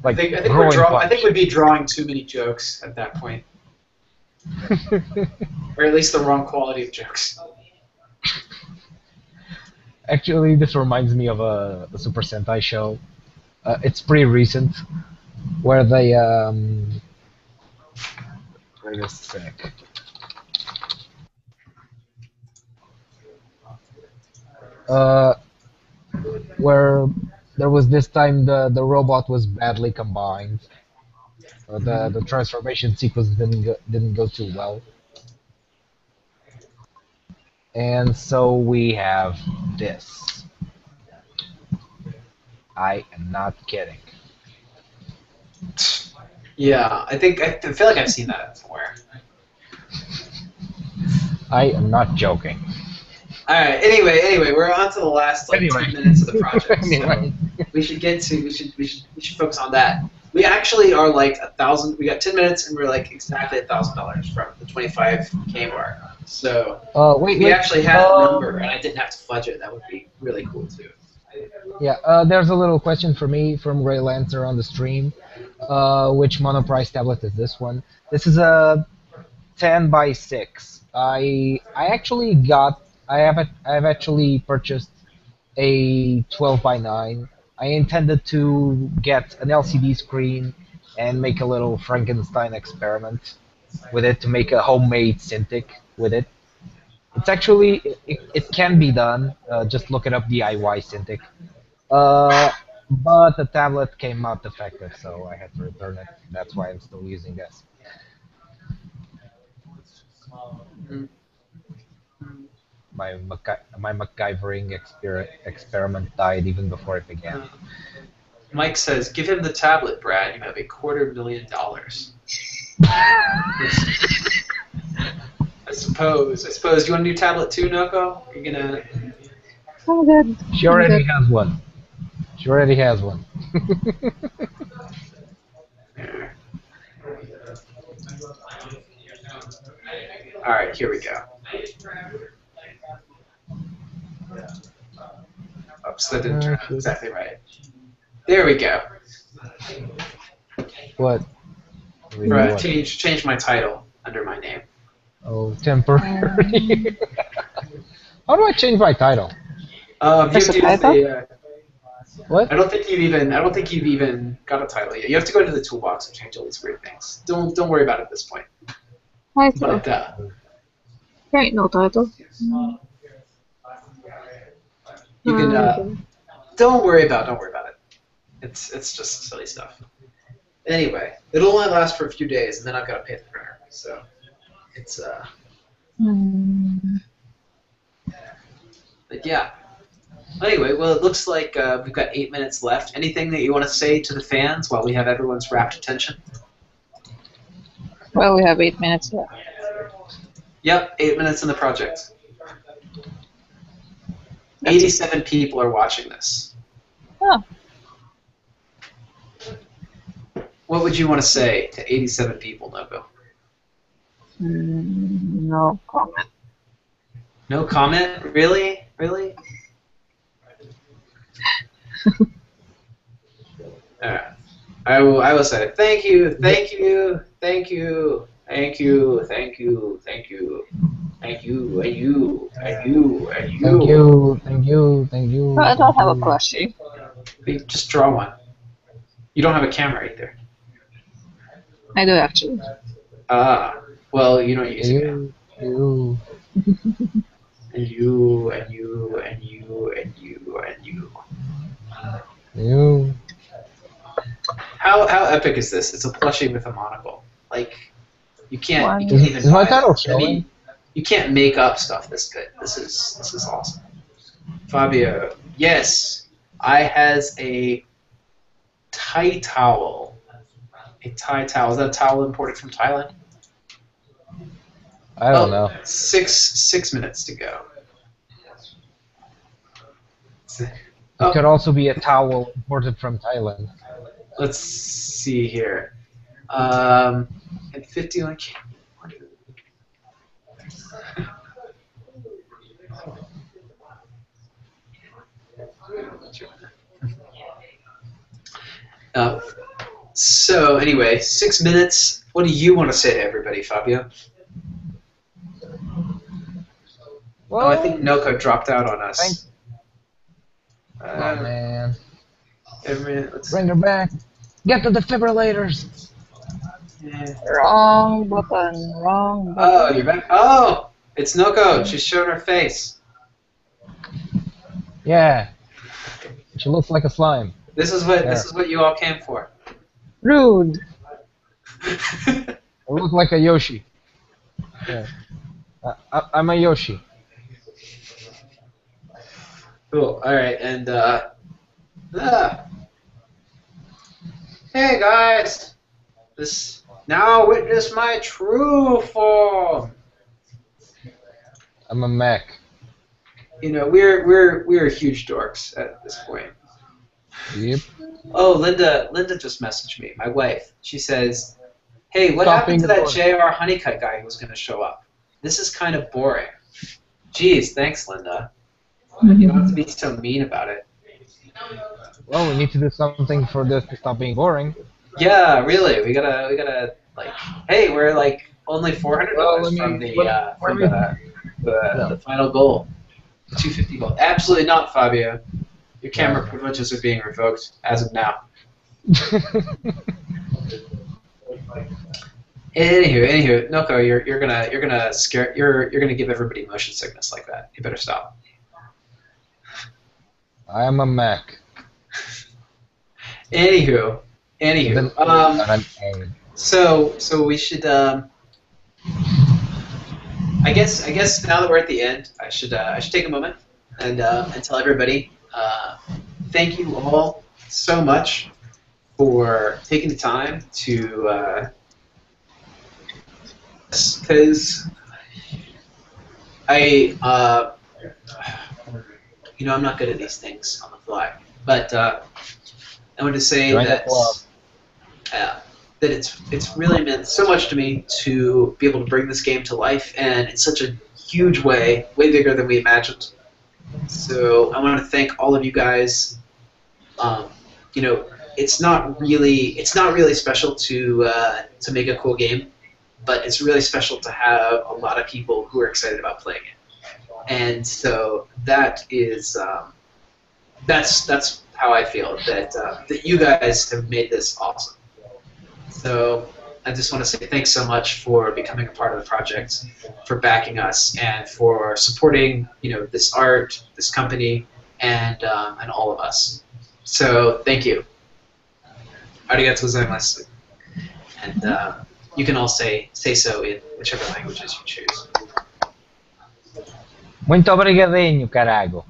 Like I think we'd be drawing too many jokes at that point, or at least the wrong quality of jokes. Actually, this reminds me of a Super Sentai show. It's pretty recent, where they wait a sec. Where there was this time the robot was badly combined. The transformation sequence didn't go too well, and so we have this. I am not kidding. Yeah, I feel like I've seen that somewhere. I am not joking. All right. Anyway, we're on to the last 10 minutes of the project. Anyway. So we should focus on that. We actually are like 1,000. We got 10 minutes, and we're like exactly $1,000 from the 25K mark. So we actually had a number, and I didn't have to fudge it. That would be really cool too. Yeah. There's a little question for me from Ray Lancer on the stream. Which monoprice tablet is this one? This is a 10x6. I've actually purchased a 12x9. I intended to get an LCD screen and make a little Frankenstein experiment with it to make a homemade Cintiq with it. It's actually it can be done. Just look it up, DIY Cintiq. But the tablet came out defective, so I had to return it. That's why I'm still using this. My MacGyvering experiment died even before it began. Mike says, "Give him the tablet, Brad. You have $250,000." I suppose. Do you want a new tablet too, Noko? Are you gonna? Oh, good. She already has one. All right, here we go. Oops, that didn't turn out exactly right. There we go. What? Right, change my title under my name. Oh, temporary. How do I change my title? You have to use the. What? I don't think you've even got a title yet. You have to go into the toolbox and change all these weird things. Don't worry about it at this point. But Right, no title. you can. Don't worry about it. It's just silly stuff. Anyway, it'll only last for a few days, and then I've got to pay the printer. So it's But yeah. Anyway, well, it looks like we've got 8 minutes left. Anything that you want to say to the fans while we have everyone's rapt attention? Well, we have 8 minutes left. Yep, 8 minutes in the project. 87 people are watching this. Oh. What would you want to say to 87 people, Noko? No comment. No comment? Really? Really? Alright. I will say thank you, thank you, thank you, thank you, thank you, thank you, thank you, and you, and you, and you. Thank you, thank you, thank you. I don't thank have a you. plushie. Just draw one. You don't have a camera either. I do actually. Well, you don't use a camera. You. And you, and you, and you, and you, and you. You. How epic is this? It's a plushie with a monocle. Like, you can't even Is my buy title it. I mean, showing? you can't make up stuff this good. This is awesome. Fabio, yes, I has a Thai towel. A Thai towel. Is that a towel imported from Thailand? I don't know. 6 minutes to go. It could also be a towel imported from Thailand. Let's see here. And 51. So anyway, 6 minutes. What do you want to say to everybody, Fabio? Well, Oh, I think Noko dropped out on us. Oh man. Let's Bring her back. Get the defibrillators. yeah. Wrong button. Wrong Oh, button. you're back. Oh, it's Noko. She's showing her face. Yeah. She looks like a slime. This is what you all came for. Rude. I look like a Yoshi. Yeah. I'm a Yoshi. Cool. All right, and hey guys, now witness my true form. I'm a mech. You know, we're huge dorks at this point. Yep. Oh, Linda just messaged me, my wife. She says, "Hey, what Stop happened to being that JR Honeycutt guy who was going to show up? This is kind of boring." Geez, thanks, Linda. You don't have to be so mean about it. Well, we need to do something for this to stop being boring. Yeah, really. We gotta like. Hey, we're like only $400 Well, from the final goal, the 250 goal. Absolutely not, Fabio. Your camera privileges are being revoked as of now. Anywho, Noko, you're gonna give everybody motion sickness like that. You better stop. I am a mech. Anywho, so we should I guess now that we're at the end, I should take a moment and tell everybody thank you all so much for taking the time to because I'm not good at these things on the fly, but I want to say that it's really meant so much to me to be able to bring this game to life, and in such a huge way, way bigger than we imagined. So I want to thank all of you guys. It's not really special to make a cool game, but it's really special to have a lot of people who are excited about playing it. And so that is that's how I feel, that you guys have made this awesome. So I just want to say thanks so much for becoming a part of the project, for backing us, and for supporting this art, this company, and all of us. So thank you. Arigatou gozaimasu. And you can all say so in whichever languages you choose. Muito obrigadinho, carago.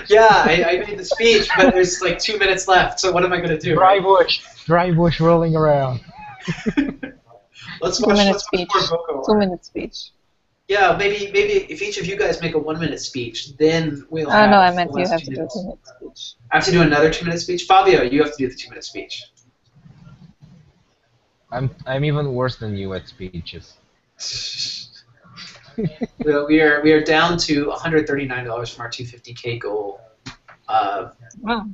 Yeah, I made the speech, but there's like 2 minutes left, so what am I going to do? Dry bush rolling around. Let's 2 watch minute more speech. Boko. 2 minute speech. Yeah, maybe if each of you guys make a 1 minute speech, then we'll Oh have no, I the meant you last have 2 to do a minutes. 2 minute speech. I have to do another 2 minute speech? Fabio, you have to do the 2 minute speech. I'm even worse than you at speeches. Well, we are down to $139 from our 250K goal. Wow.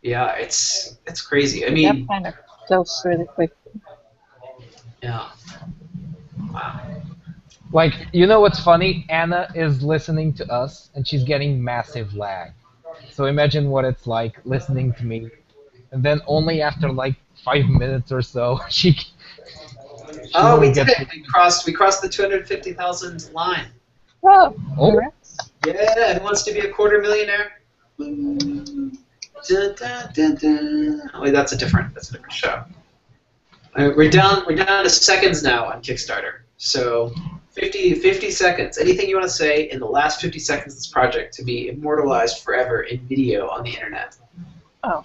Yeah, it's crazy. I That mean, kind of close really quick. yeah. Wow. Like, you know what's funny? Anna is listening to us, and she's getting massive lag. So imagine what it's like listening to me, and then only after like 5 minutes or so, she Oh, we won't did get. it. We crossed the 250,000 line. Oh, Oh. congrats. Yeah, who wants to be a quarter millionaire? Dun, dun, dun, dun. Oh, wait, that's a different show. We're down to seconds now on Kickstarter. So 50 seconds. Anything you want to say in the last 50 seconds of this project to be immortalized forever in video on the internet? Oh.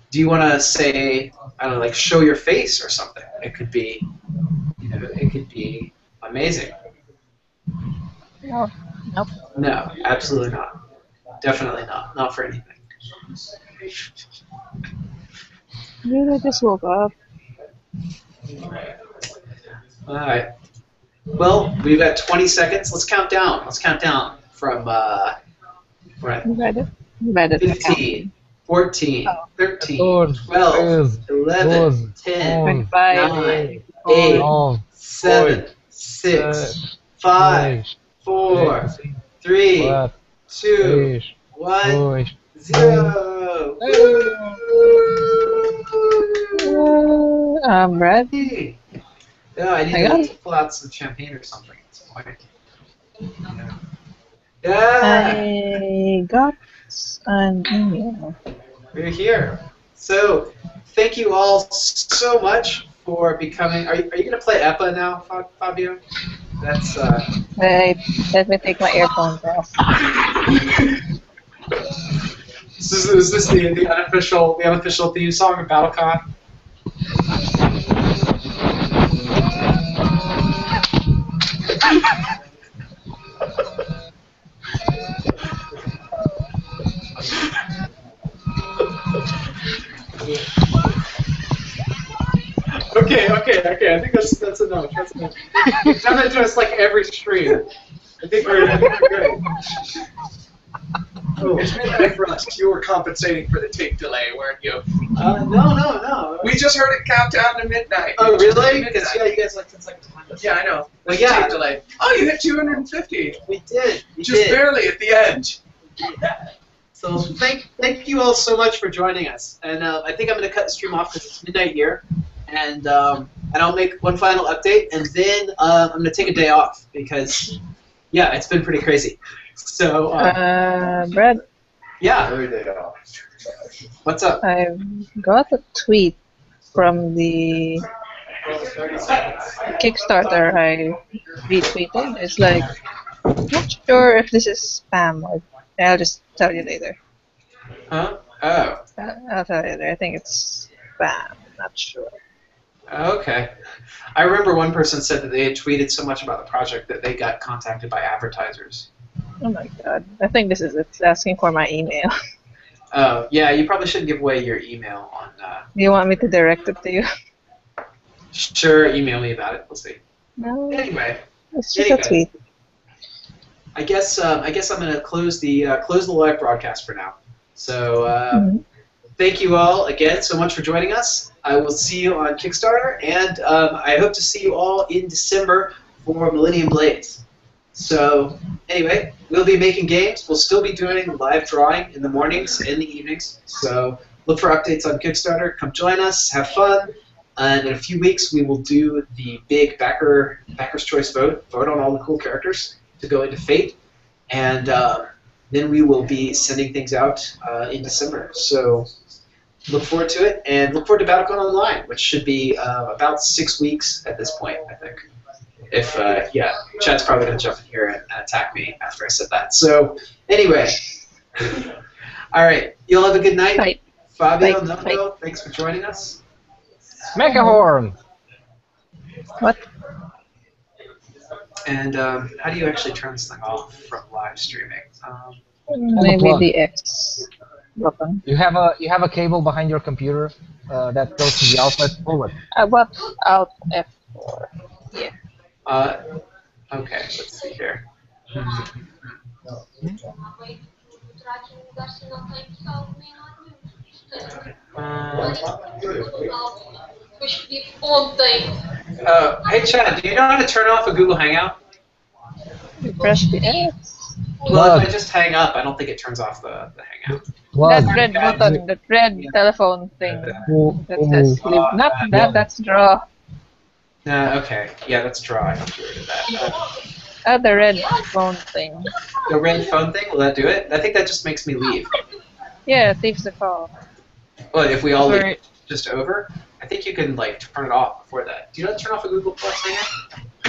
Do you want to say, I don't know, like show your face or something? It could be, it could be amazing. No. Nope. No, absolutely not. Definitely not. Not for anything. Dude, I just woke up. All right. Well, we've got 20 seconds. Let's count down. Let's count down from we're at You read it? You read it. 15, 14, Oh. 13, 14, 12, 11, 10, 25. 9, 8, Oh, 7, 6, 5, 4, 3, 2, 1, 0. Brad? Yeah, I I need got to it. pull out some champagne or something at some point. Yeah, I got an email. we're here. So, thank you all so much for becoming. Are you going to play EPA now, Fabio? That's Wait, let me take my earphones off. is this the unofficial theme song of BattleCon? Okay. I think that's enough. That's enough. You've done it to us like every stream. I think we're good. Oh. It's midnight for us. You were compensating for the tape delay, weren't you? No. We just heard it count down to midnight. Oh, really? Because yeah, you guys like 10 seconds behind us. Yeah, I know. Well, There's yeah. tape delay. Oh, you hit 250. We did. We Just did. barely at the end. So thank you all so much for joining us. And I think I'm going to cut the stream off because it's midnight here. And I'll make one final update, and then I'm going to take a day off because, yeah, it's been pretty crazy. So, Brad, yeah, Every day off. what's up? I got a tweet from the Kickstarter I retweeted. It's like, not sure if this is spam or I'll just tell you later. Huh? Oh, I'll tell you later. I think it's spam. Not sure. okay. I remember one person said that they had tweeted so much about the project that they got contacted by advertisers. Oh my god. I think this is it. It's asking for my email. Oh, yeah, you probably shouldn't give away your email on. Do you want me to direct it to you? Sure, email me about it. We'll see. No. Anyway, It's just a tweet. I guess I'm going to close the live broadcast for now. So thank you all again so much for joining us. I will see you on Kickstarter, and I hope to see you all in December for Millennium Blades. So anyway, we'll be making games. We'll still be doing live drawing in the mornings and the evenings. So look for updates on Kickstarter. Come join us. Have fun. And in a few weeks, we will do the big Backer's Choice vote on all the cool characters to go into Fate. And then we will be sending things out in December. So look forward to it. And look forward to BattleCON Online, which should be about 6 weeks at this point, I think. If, Chad's probably going to jump in here and attack me after I said that. So, anyway. All right. You'll have a good night. Bye. Fabio, Bye. Nando, thanks for joining us. Megahorn! What? And how do you actually turn this thing off from live streaming? Maybe the X. button. You have a cable behind your computer that goes to the outlet. Pull it. What Alt F4? Yeah. Okay, let's see here. Hey Chad, do you know how to turn off a Google Hangout? You press the X. Well, if I just hang up, I don't think it turns off the Hangout. Plug. That red button, that red telephone thing Oh, that says leave. Not that, that's draw. Okay, yeah, that's draw. I have to get rid of that. The red phone thing. The red phone thing, will that do it? I think that just makes me leave. Yeah, it leaves the call. Well, if we all leave Right. just over, I think you can like turn it off before that. Do you know how to turn off a Google Plus Hangout?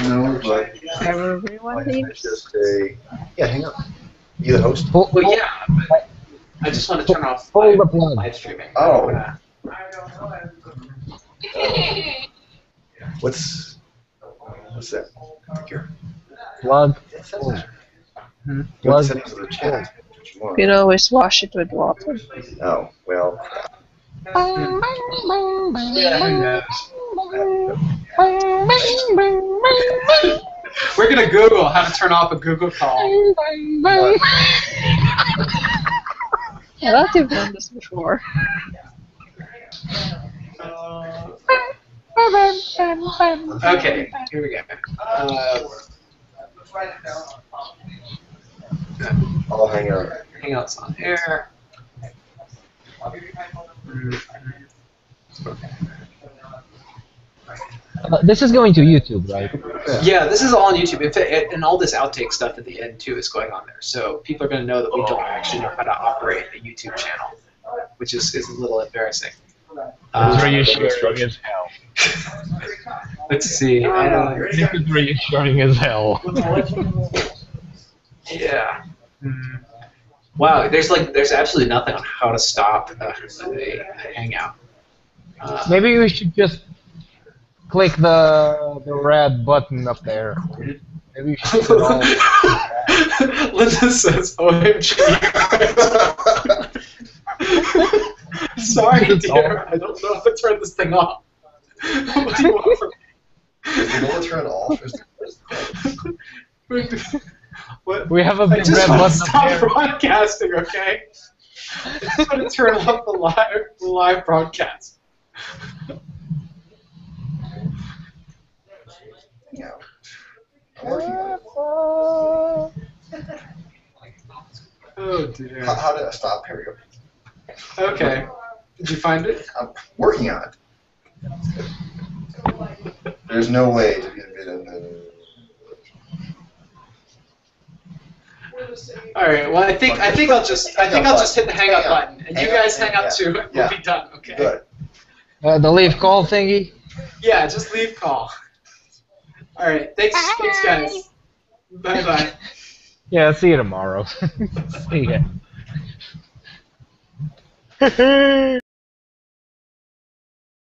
No, but Everyone it's leaves. just hang up. You the host? Pull, Well, yeah, but I just want to turn off pull the plug. live streaming. Oh. What's that? Here. Plug. Go to Plug. settings of the chat. What you want. You can always wash it with water. Oh, well, Yeah, who knows? We're gonna Google how to turn off a Google call. I thought you've done this before. Okay, here we go. I'll hang out. Hangouts on air. This is going to YouTube, right? Yeah, this is all on YouTube. In fact, and all this outtake stuff at the end too is going on there. So people are going to know that we don't actually know how to operate a YouTube channel, which is a little embarrassing. It's reassuring as hell. Let's see. This is reassuring as hell. Yeah. Wow, there's absolutely nothing on how to stop a hangout. Maybe we should just click the red button up there. Maybe we should do it all. Linda says, "OMG." Sorry, dear. I don't know how to turn this thing off. What do you want from You know what turn it off? me? What? We have a I big just red want to button up stop there. broadcasting, okay? I just want to turn off the live broadcast. Yeah. I'm working on it. Oh dear. How did I stop? Here we go. Okay. Did you find it? I'm working on it. There's no way to get rid of it. All right. Well, I think I'll just hit the hangout button, and you guys hang up too. And we'll be done. Okay. Good. The leave call thingy. Yeah. Just leave call. All right. Thanks guys. Bye bye. Yeah, see you tomorrow. See ya.